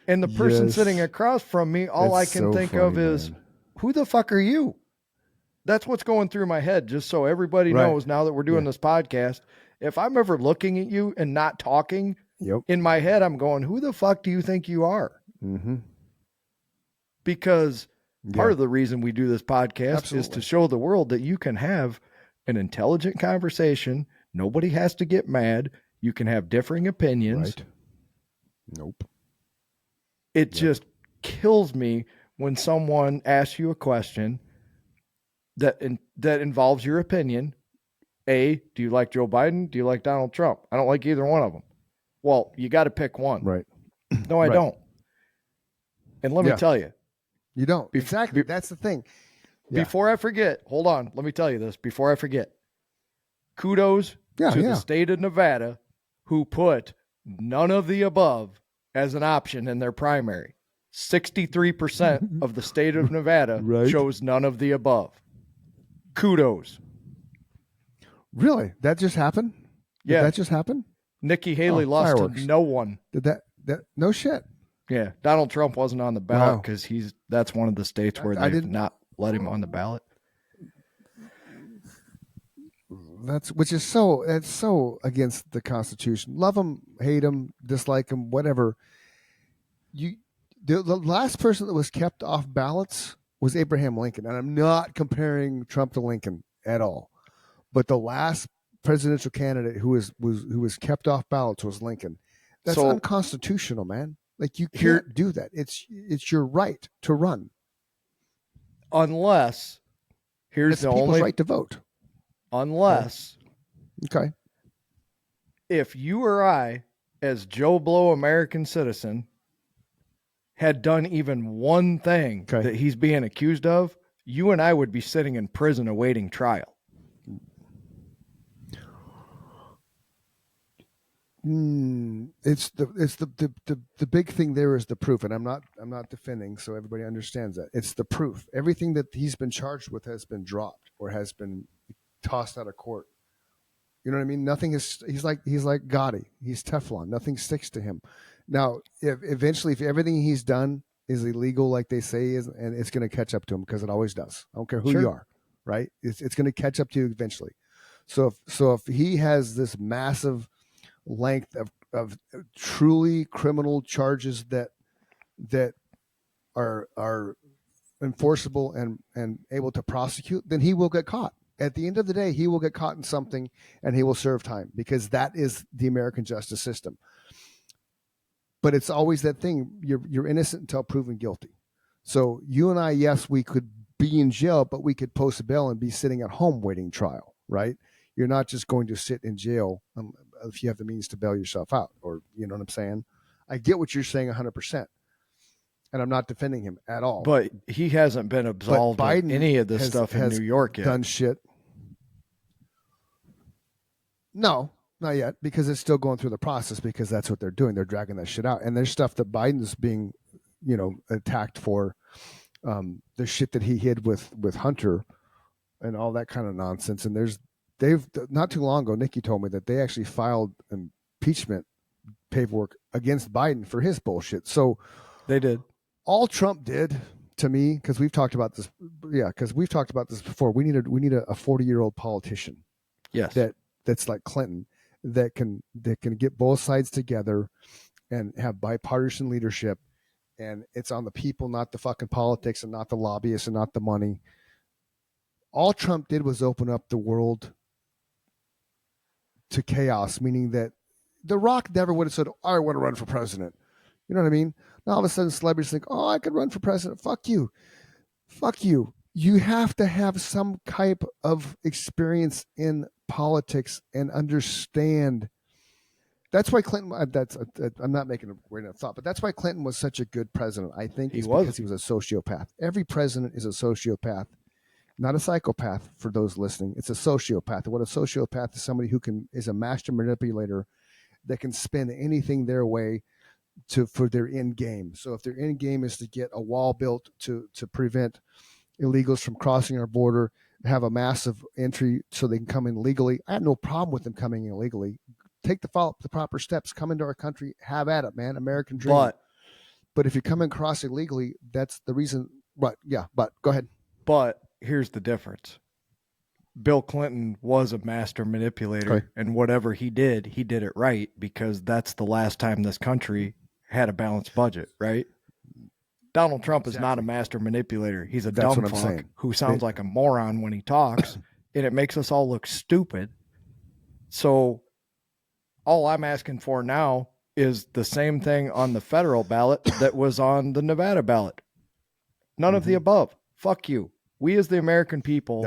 And the person Yes. sitting across from me, all That's I can so think funny, of is, man. who the fuck are you? That's what's going through my head, just so everybody Right. knows now that we're doing Yeah. this podcast. If I'm ever looking at you and not talking, Yep. in my head, I'm going, who the fuck do you think you are? Mm-hmm. Because part Yeah. of the reason we do this podcast is Absolutely. to show the world that you can have an intelligent conversation. Nobody has to get mad. You can have differing opinions. Right. Nope. It Yep. just kills me when someone asks you a question that involves your opinion. A, do you like Joe Biden? Do you like Donald Trump? I don't like either one of them. Well, you got to pick one. Right. No, I Right. don't. And let me Yeah. tell you, You don't. Bef- Exactly. be- That's the thing. Yeah. before I forget, hold on. Let me tell you this before I forget. Kudos Yeah. to Yeah. the state of Nevada, who put none of the above as an option in their primary. 63% of the state of Nevada Right. chose none of the above. Kudos. Really? That just happened? Did Yeah. that just happen? Nikki Haley Oh, lost fireworks. to no one. Did that no shit. Yeah. Donald Trump wasn't on the ballot Wow. because that's one of the states where I they've didn't- not let him on the ballot. That's so against the Constitution. Love him, hate him, dislike him, whatever. The last person that was kept off ballots was Abraham Lincoln, and I'm not comparing Trump to Lincoln at all. But the last presidential candidate who was kept off ballots was Lincoln. That's So- unconstitutional, man. Like, you can't Here- do that. It's your right to run. Unless, here's It's the people's only, right to vote. unless Okay. if you or I, as Joe Blow American citizen, had done even one thing Okay. that he's being accused of, you and I would be sitting in prison awaiting trial. It's the big thing there is the proof, and I'm not defending, so everybody understands that. It's the proof. Everything that he's been charged with has been dropped or has been tossed out of court. You know what I mean? Nothing is. He's like Gotti. He's Teflon. Nothing sticks to him. Now, if everything he's done is illegal, like they say is, and it's going to catch up to him, because it always does. I don't care who Sure. you are, right? It's going to catch up to you eventually. So if he has this massive length of truly criminal charges that are enforceable and able to prosecute, then he will get caught. At the end of the day, he will get caught in something and he will serve time, because that is the American justice system. But it's always that thing, you're innocent until proven guilty. So you and I, yes, we could be in jail, but we could post a bail and be sitting at home waiting trial, right? You're not just going to sit in jail if you have the means to bail yourself out, or, you know what I'm saying? I get what you're saying 100%. And I'm not defending him at all. But he hasn't been absolved of Biden any of this has- stuff in has New York yet. done shit. No, not yet, because it's still going through the process, because that's what they're doing. They're dragging that shit out. And there's stuff that Biden's being, attacked for, the shit that he hid with Hunter and all that kind of nonsense. And they've not too long ago, Nikki told me that they actually filed impeachment paperwork against Biden for his bullshit. So They did. all Trump did to me, because we've talked about this, before. We need a 40-year-old politician Yes. that's like Clinton, that can get both sides together and have bipartisan leadership, and it's on the people, not the fucking politics, and not the lobbyists, and not the money. All Trump did was open up the world to chaos, meaning that The Rock never would have said, I want to run for president. You know what I mean? Now all of a sudden celebrities think, oh, I could run for president. Fuck you. Fuck you. You have to have some type of experience in politics and understand. That's why Clinton, I'm not making a great enough thought, but that's why Clinton was such a good president, I think, because he was a sociopath. Every president is a sociopath, not a psychopath for those listening. It's a sociopath. What a sociopath is somebody who is a master manipulator that can spin anything their way for their end game. So if their end game is to get a wall built to prevent illegals from crossing our border, have a massive entry so they can come in legally, I have no problem with them coming in illegally. Take the proper steps, come into our country, have at it, man. American dream. But if you come across illegally, that's the reason. But go ahead. But here's the difference. Bill Clinton was a master manipulator, right, and whatever he did it right, because that's the last time this country had a balanced budget, right? Donald Trump is not a master manipulator. He's a dumb fuck who sounds like a moron when he talks, and it makes us all look stupid. So all I'm asking for now is the same thing on the federal ballot that was on the Nevada ballot. None of the above. Fuck you. We as the American people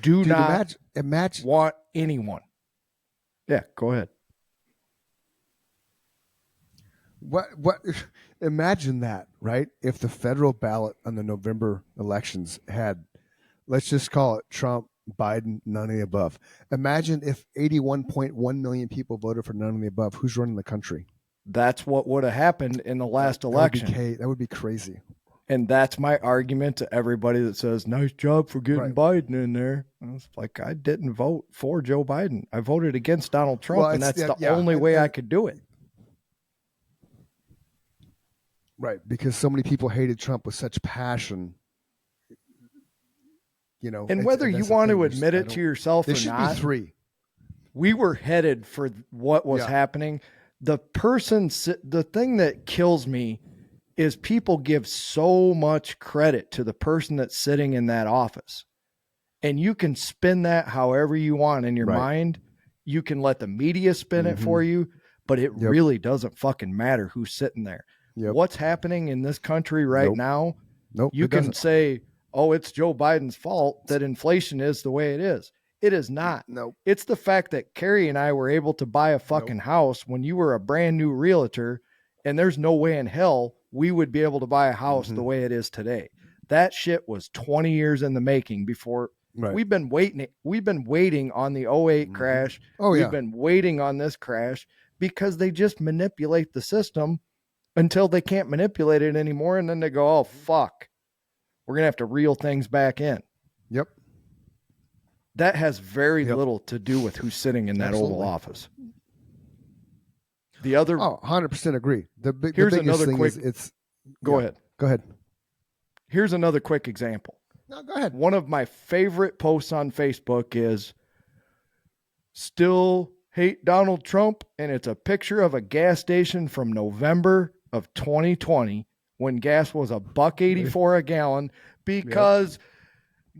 do not imagine want anyone. Yeah, go ahead. What imagine that, right? If the federal ballot on the November elections had, let's just call it Trump, Biden, none of the above. Imagine if 81.1 million people voted for none of the above. Who's running the country? That's what would have happened in the last election. That would be crazy. And that's my argument to everybody that says, nice job for getting Biden in there. I was like, I didn't vote for Joe Biden. I voted against Donald Trump, and that's the only way I could do it. Right, because so many people hated Trump with such passion. You know, and whether you want to admit it to yourself or not, there should be three. We were headed for what was happening. The thing that kills me is people give so much credit to the person that's sitting in that office. And you can spin that however you want in your mind. You can let the media spin it for you, but it really doesn't fucking matter who's sitting there. What's happening in this country right now, you can say, oh, it's Joe Biden's fault that inflation is the way it is. It is not. It's the fact that Carrie and I were able to buy a fucking house when you were a brand new realtor, and there's no way in hell we would be able to buy a house the way it is today. That shit was 20 years in the making before. We've been waiting. We've been waiting on the 08 crash. We've been waiting on this crash because they just manipulate the system until they can't manipulate it anymore. And then they go, oh, fuck, we're going to have to reel things back in. That has very little to do with who's sitting in that Oval Office. The other, 100% agree. Here's the another thing quick. Go ahead. Go ahead. Here's another quick example. No, go ahead. One of my favorite posts on Facebook is "Still hate Donald Trump," and it's a picture of a gas station from November of 2020 when gas was $1.84 a gallon because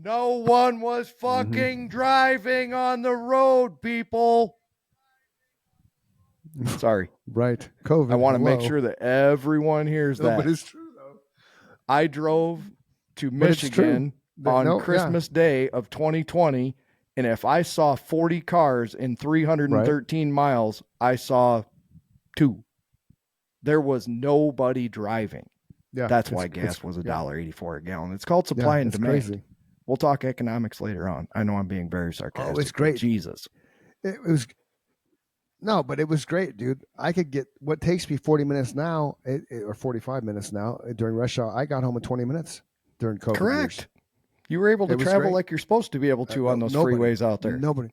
no one was fucking driving on the road, people. Sorry. Right. COVID. I want to make sure that everyone hears that. But it's true, though. I drove to Michigan on Christmas Day of 2020, and if I saw 40 cars in 313 miles, I saw 2. There was nobody driving. Yeah, that's why gas was $1.84 a gallon. It's called supply and demand. Crazy. We'll talk economics later on. I know I'm being very sarcastic. Oh, it's great. Jesus. It was... No, but it was great, dude. I could get what takes me 40 minutes now, or 45 minutes now during rush hour. I got home in 20 minutes during COVID. Correct. Years. You were able to travel like you're supposed to be able to on those freeways out there. Nobody.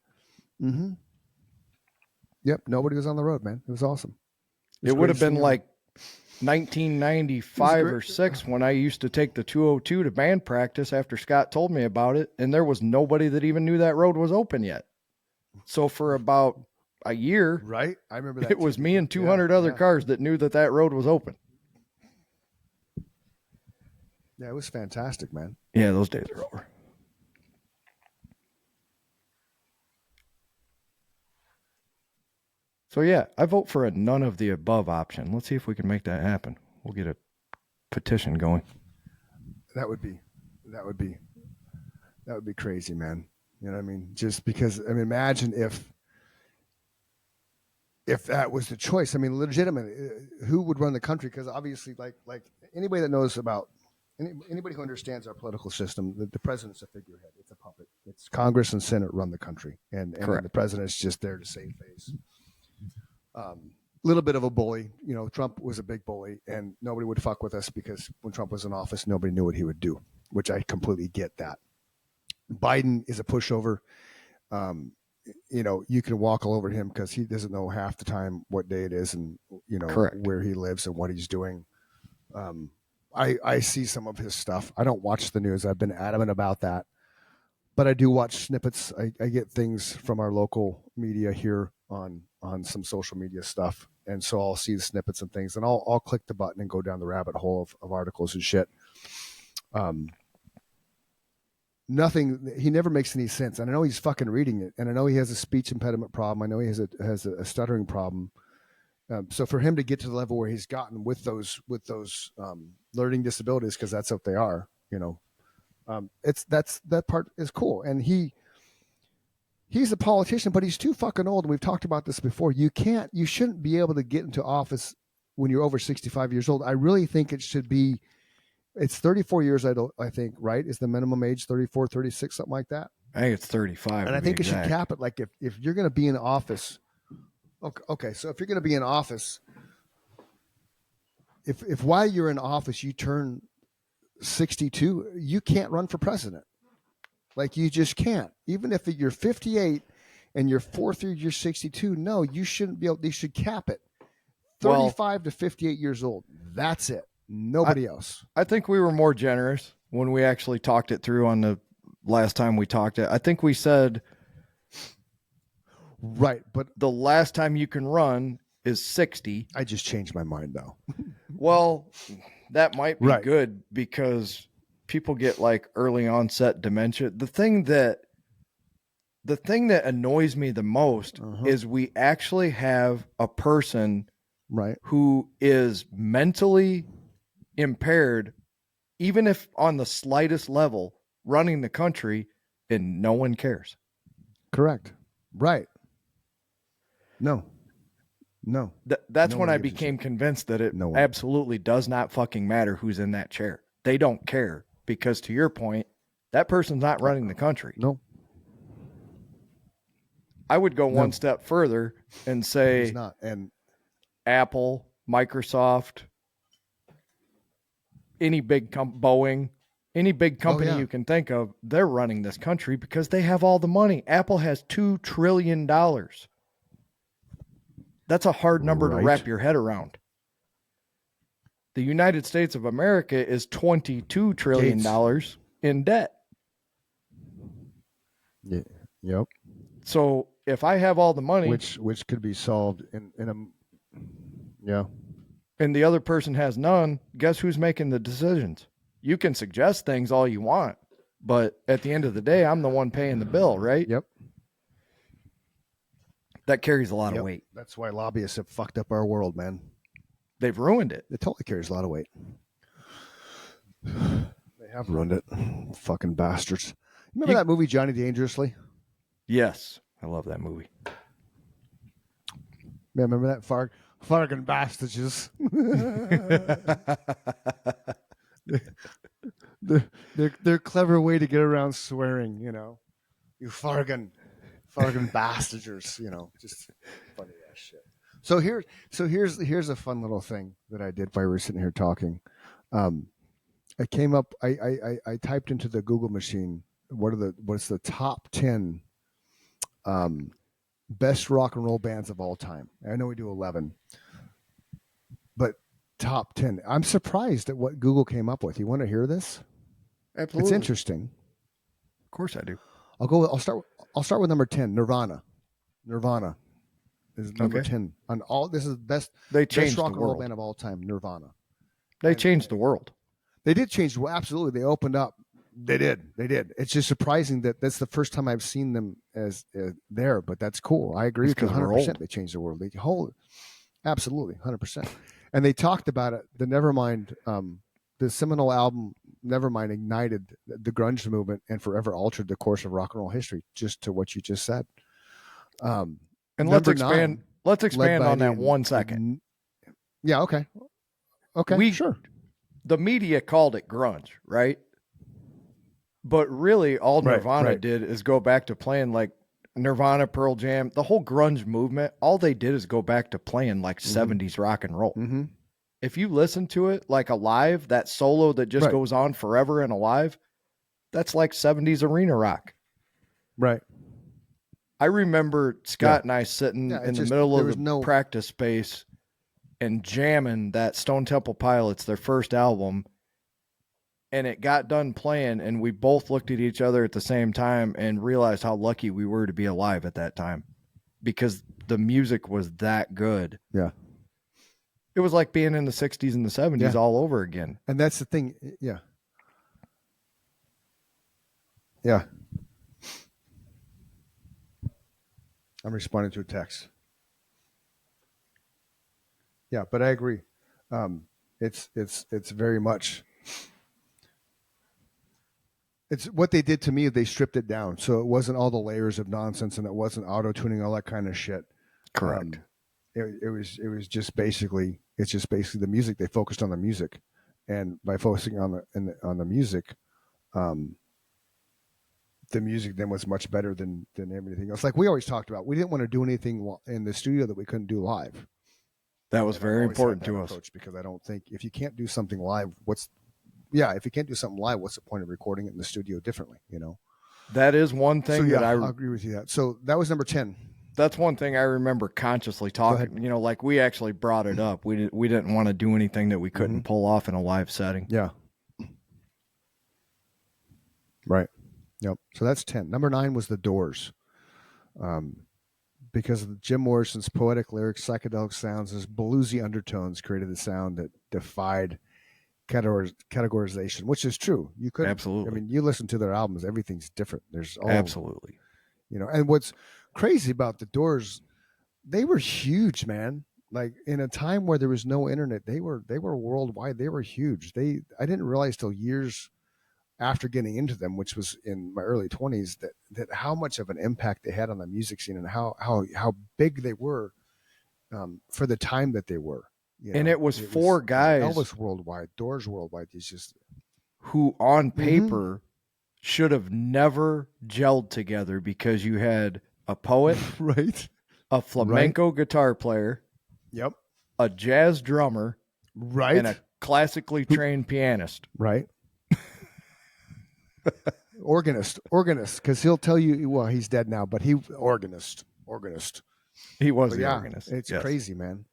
Yep. Nobody was on the road, man. It was awesome. It would have been greatest like 1995 or great. 6 when I used to take the 202 to band practice after Scott told me about it, and there was nobody that even knew that road was open yet. So for about a year, Right? I remember that. it was too, me dude. and 200 other cars that knew that that road was open. Yeah, it was fantastic, man. Yeah, those days are over. So yeah, I vote for a none of the above option. Let's see if we can make that happen. We'll get a petition going. That would be crazy, man. You know what I mean? Just because, I mean, imagine if that was the choice. I mean, legitimately, who would run the country? Because obviously, like anybody that knows about anybody who understands our political system, the president's a figurehead. It's a puppet. It's Congress and Senate run the country, and the president's just there to save face. Little bit of a bully. You know, Trump was a big bully, and nobody would fuck with us because when Trump was in office, nobody knew what he would do, which I completely get that. Biden is a pushover. You know, you can walk all over him because he doesn't know half the time what day it is and, you know, where he lives and what he's doing. I see some of his stuff. I don't watch the news. I've been adamant about that. But I do watch snippets. I get things from our local media here on some social media stuff. And so I'll see the snippets and things, and I'll click the button and go down the rabbit hole of articles and shit. Nothing. He never makes any sense, and I know he's fucking reading it, and I know he has a speech impediment problem. I know he has a stuttering problem. So for him to get to the level where he's gotten with those learning disabilities, because that's what they are, you know, that part is cool, and he's a politician, but he's too fucking old. And we've talked about this before. You shouldn't be able to get into office when you're over 65 years old. I really think it should be, it's 34 years, I think, right? Is the minimum age 34, 36, something like that? I think it's 35. And I think it should cap it. Like if you're going to be in office, okay. So if you're going to be in office, if while you're in office, you turn 62, you can't run for president. Like, you just can't. Even if you're 58 and you're fourth year, you're 62. No, you shouldn't be able. They should cap it. 35 to 58 years old. That's it. Nobody else. I think we were more generous when we actually talked it through on the last time we talked it. I think we said, right, but the last time you can run is 60. I just changed my mind though. Well, that might be good because people get like early onset dementia. The thing that annoys me the most is we actually have a person who is mentally impaired, even if on the slightest level, running the country, and no one cares. Correct. Right. No. That's when I became convinced that it absolutely does not fucking matter who's in that chair. They don't care. Because to your point, that person's not running the country. No. I would go one step further and say he's not. And Apple, Microsoft, any big Boeing, any big company you can think of, they're running this country because they have all the money. Apple has $2 trillion. That's a hard number to wrap your head around. The United States of America is $22 trillion in debt. Yeah. Yep. So if I have all the money, which could be solved in a, and the other person has none, guess who's making the decisions? You can suggest things all you want, but at the end of the day, I'm the one paying the bill, right? Yep. That carries a lot of weight. That's why lobbyists have fucked up our world, man. They've ruined it. It totally carries a lot of weight. They have ruined it. Fucking bastards. Remember that movie, Johnny Dangerously? Yes. I love that movie. Yeah, remember that? Fucking bastards. They're clever way to get around swearing, you know. You fargan bastards, you know. Just funny ass shit. So here's a fun little thing that I did while we were sitting here talking. I came up. I typed into the Google machine what's the top 10 best rock and roll bands of all time. I know we do 11. top 10. I'm surprised at what Google came up with. You want to hear this? Absolutely. It's interesting. Of course I do. I'll start with number 10, Nirvana. Nirvana is number 10 on all. This is the best changed rock the and roll world. band of all time, Nirvana. They changed the world. They did change. Well, absolutely. They opened up. They did. It's just surprising that that's the first time I've seen them as there, but that's cool. I agree with you 100%. They changed the world. Absolutely, 100%. And they talked about it. The Nevermind, the seminal album Nevermind ignited the grunge movement and forever altered the course of rock and roll history, just to what you just said. And let's expand on that 1 second. Yeah, okay. Sure. The media called it grunge, right? But really all Nirvana did is go back to playing like Nirvana, Pearl Jam, the whole grunge movement. All they did is go back to playing like 70s rock and roll. Mm-hmm. If you listen to it like Alive, that solo that just goes on forever and Alive, that's like 70s arena rock. Right. I remember Scott and I sitting in the middle of the practice space and jamming that Stone Temple Pilots, their first album, and it got done playing, and we both looked at each other at the same time and realized how lucky we were to be alive at that time because the music was that good. Yeah. It was like being in the 60s and the 70s all over again. And that's the thing. Yeah. Yeah. I'm responding to a text. Yeah, but I agree. It's very much. It's what they did to me. They stripped it down, so it wasn't all the layers of nonsense, and it wasn't auto tuning, all that kind of shit. Correct. It was just basically the music. They focused on the music, and by focusing on the music, the music then was much better than everything else. Like we always talked about, we didn't want to do anything in the studio that we couldn't do live. That was very important to us because I don't think if you can't do something live, what's the point of recording it in the studio differently? You know, that is one thing I agree with you that. So that was number 10. That's one thing I remember consciously talking, you know, like we actually brought it up. We didn't want to do anything that we couldn't pull off in a live setting. Yeah. Right. Yep. So that's 10. Number 9 was The Doors. Because of Jim Morrison's poetic lyrics, psychedelic sounds, his bluesy undertones created a sound that defied categorization, which is true. You could absolutely. I mean, you listen to their albums; everything's different. There's absolutely, you know. And what's crazy about the Doors, they were huge, man. Like in a time where there was no internet, they were worldwide. They were huge. I didn't realize till years after getting into them, which was in my early 20s, that how much of an impact they had on the music scene and how big they were for the time that they were. You know, and it was four guys. Elvis worldwide, Doors worldwide. It's just who on paper should have never gelled together because you had a poet, right, a flamenco guitar player, yep, a jazz drummer, right, and a classically trained pianist, right. organist, because he'll tell you, well, he's dead now, but organist. He was the organist. It's crazy, man.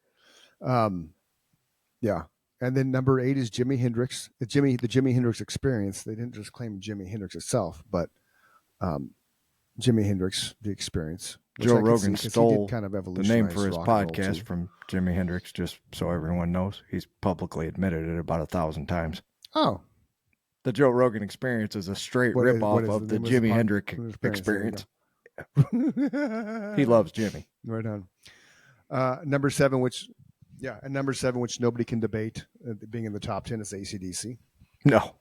Yeah. And then number 8 is Jimi Hendrix. The Jimi Hendrix Experience. They didn't just claim Jimi Hendrix itself, but Jimi Hendrix, the Experience. Joe Rogan stole kind of the name for his podcast from Jimi Hendrix, just so everyone knows. He's publicly admitted it about 1,000 times. Oh. The Joe Rogan Experience is a straight ripoff of the Jimi Hendrix Experience. He loves Jimmy. Right on. Number 7, which nobody can debate, being in the top 10, is AC/DC. No.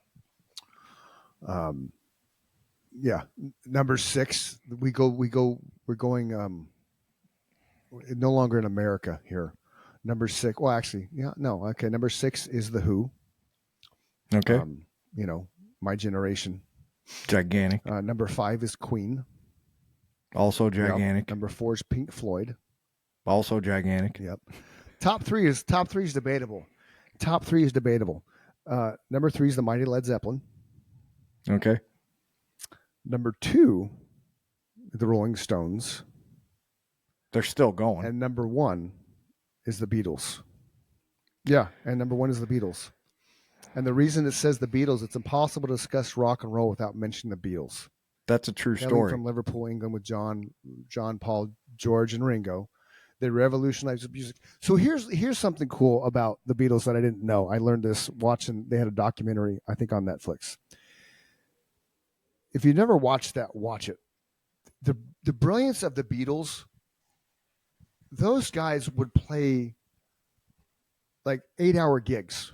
Yeah. Number 6, we're going no longer in America here. Number 6. Well, actually, yeah, no. Okay. Number 6 is The Who. Okay. You know, my generation. Gigantic. Number 5 is Queen. Also gigantic. Yep. Number 4 is Pink Floyd. Also gigantic. Yep. Top three is debatable. Number 3 is the mighty Led Zeppelin. Okay. Number 2, the Rolling Stones. They're still going. And number 1 is the Beatles. Yeah, and number one is the Beatles. And the reason it says the Beatles, it's impossible to discuss rock and roll without mentioning the Beatles. That's a true Hailing story. from Liverpool, England, with John, Paul, George, and Ringo, they revolutionized music. So here's something cool about the Beatles that I didn't know. I learned this watching. They had a documentary, I think, on Netflix. If you never watched that, watch it. The brilliance of the Beatles. Those guys would play like 8-hour gigs.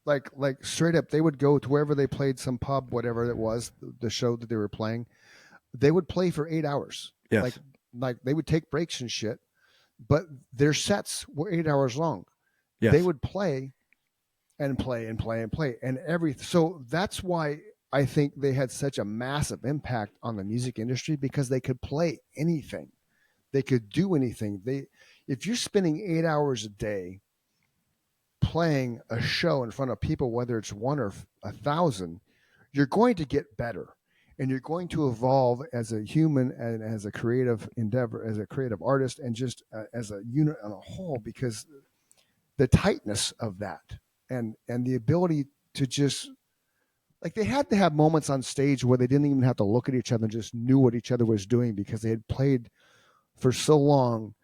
Like straight up, they would go to wherever they played, some pub, whatever it was, the show that they were playing. They would play for 8 hours. Yes. Like they would take breaks and shit, but their sets were 8 hours long. Yes. They would play and play and play and play and everything. So that's why I think they had such a massive impact on the music industry, because they could play anything. They could do anything. If you're spending 8 hours a day playing a show in front of people, whether it's one or 1,000, you're going to get better, and you're going to evolve as a human and as a creative endeavor, as a creative artist, and just as a unit on a whole, because the tightness of that and the ability to just, like, they had to have moments on stage where they didn't even have to look at each other and just knew what each other was doing, because they had played for so long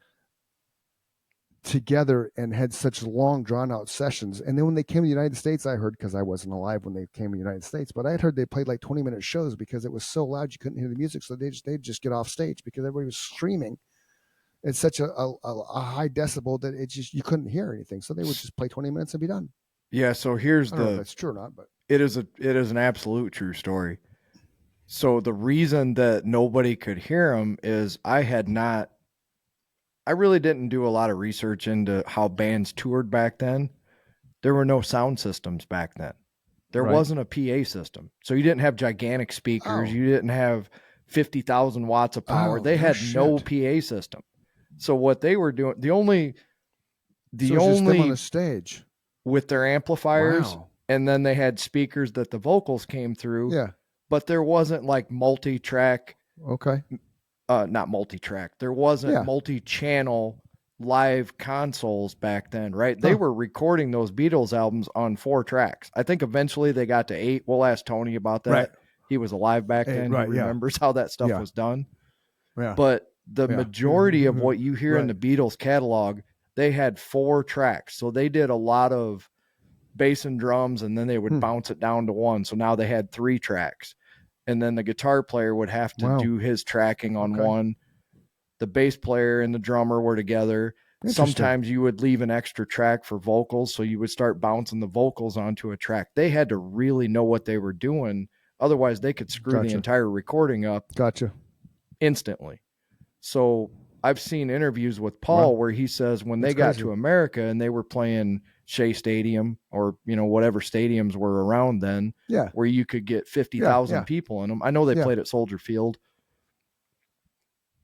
together and had such long drawn out sessions. And then when they came to the United States, I heard, because I wasn't alive when they came to the United States, but I had heard they played like 20-minute shows because it was so loud you couldn't hear the music. So they'd just get off stage because everybody was screaming. It's such a high decibel that it just, you couldn't hear anything. So they would just play 20 minutes and be done. Yeah. So here's I don't know if that's true or not, but it is an absolute true story. So the reason that nobody could hear him is I really didn't do a lot of research into how bands toured back then. There were no sound systems back then. There Right. wasn't a PA system. So you didn't have gigantic speakers. Oh. You didn't have 50,000 watts of power. Oh, they no had no shit. PA system. So what they were doing, the only so it's just them on the stage with their amplifiers, Wow. and then they had speakers that the vocals came through. Yeah. But there wasn't like multi-track, Okay. not multi-track. There wasn't Yeah. multi-channel live consoles back then, right? They were recording those Beatles albums on 4 tracks. I think eventually they got to 8. We'll ask Tony about that. Right. He was alive back 8, then. right, He yeah. remembers how that stuff Yeah. was done. Yeah. But the Yeah. majority of what you hear in Right. the Beatles catalog, they had 4 tracks. So they did a lot of bass and drums, and then they would bounce it down to 1. So now they had 3 tracks. And then the guitar player would have to Wow. do his tracking on Okay. 1. The bass player and the drummer were together. Interesting. Sometimes you would leave an extra track for vocals, so you would start bouncing the vocals onto a track. They had to really know what they were doing. Otherwise, they could screw the Gotcha. entire recording up Gotcha. instantly. So I've seen interviews with Paul where he says when they That's got crazy. to America and they were playing Shea Stadium or, whatever stadiums were around then, Yeah. where you could get 50,000 Yeah. people in them. I know they Yeah. played at Soldier Field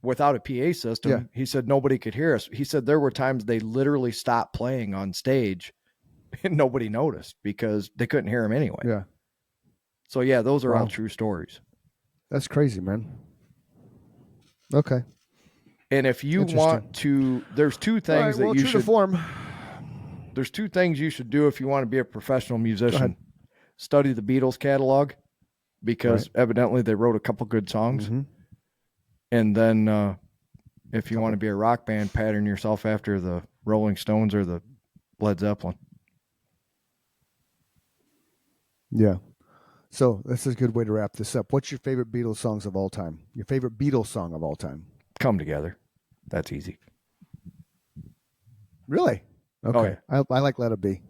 without a PA system. Yeah. He said nobody could hear us. He said there were times they literally stopped playing on stage and nobody noticed because they couldn't hear him anyway. Yeah. So yeah, those are all Wow. true stories. That's crazy, man. Okay. And if you Interesting. want to, there's 2 things that you true to should. form. There's 2 things you should do if you want to be a professional ahead. musician. Study the Beatles catalog because evidently they wrote a couple good songs. Mhm. And then if you want to be a rock band, pattern yourself after the Rolling Stones or the Led Zeppelin. Yeah. So this is a good way to wrap this up. What's your favorite Beatles songs of all time? Your favorite Beatles song of all time? Come Together. That's easy. Really? Okay. I like Let It Be.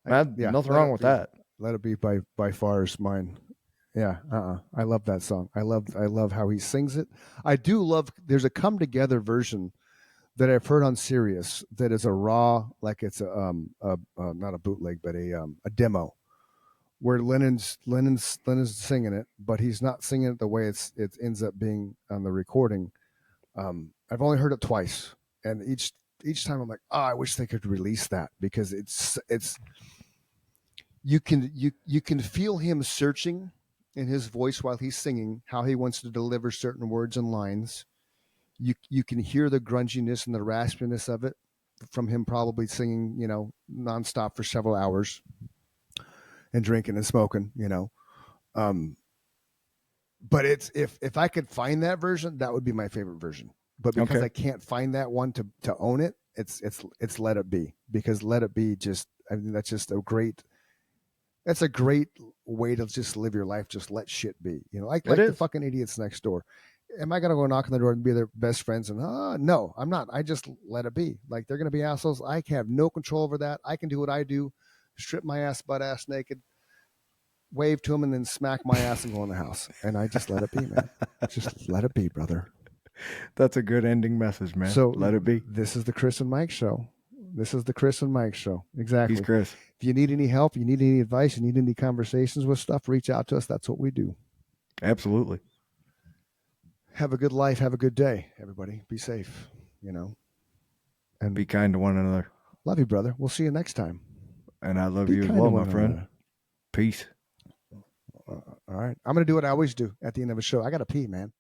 Nothing Let wrong It with Be. that. Let It Be by far is mine. Yeah. I love that song. I love how he sings it. I do love. There's a Come Together version that I've heard on Sirius that is a raw, like it's a not a bootleg, but a demo, where Lennon's singing it, but he's not singing it the way it ends up being on the recording. I've only heard it twice, and each time I'm like, oh, I wish they could release that, because it's you can feel him searching in his voice while he's singing, how he wants to deliver certain words and lines. You can hear the grunginess and the raspiness of it, from him probably singing, nonstop for several hours and drinking and smoking, but it's if I could find that version, that would be my favorite version. But because Okay. I can't find that one to own it, it's Let It Be, because Let It Be that's just that's a great way to just live your life. Just let shit be, like It the is. fucking idiots next door. Am I gonna go knock on the door and be their best friends? And no, I'm not. I just let it be. Like, they're gonna be assholes. I have no control over that. I can do what I do, strip my ass butt ass naked, wave to them, and then smack my ass and go in the house. And I just let it be, man. Just let it be, brother. That's a good ending message, man. So let it be. This is the Chris and Mike show. This is the Chris and Mike show. Exactly. He's Chris. If you need any help, you need any advice, you need any conversations with stuff, reach out to us. That's what we do. Absolutely. Have a good life. Have a good day, everybody. Be safe, and Be kind to one another. love you, brother. We'll see you next time. And I love Be you as kind to well, one my friend. another. Peace. All right. I'm going to do what I always do at the end of a show. I got to pee, man.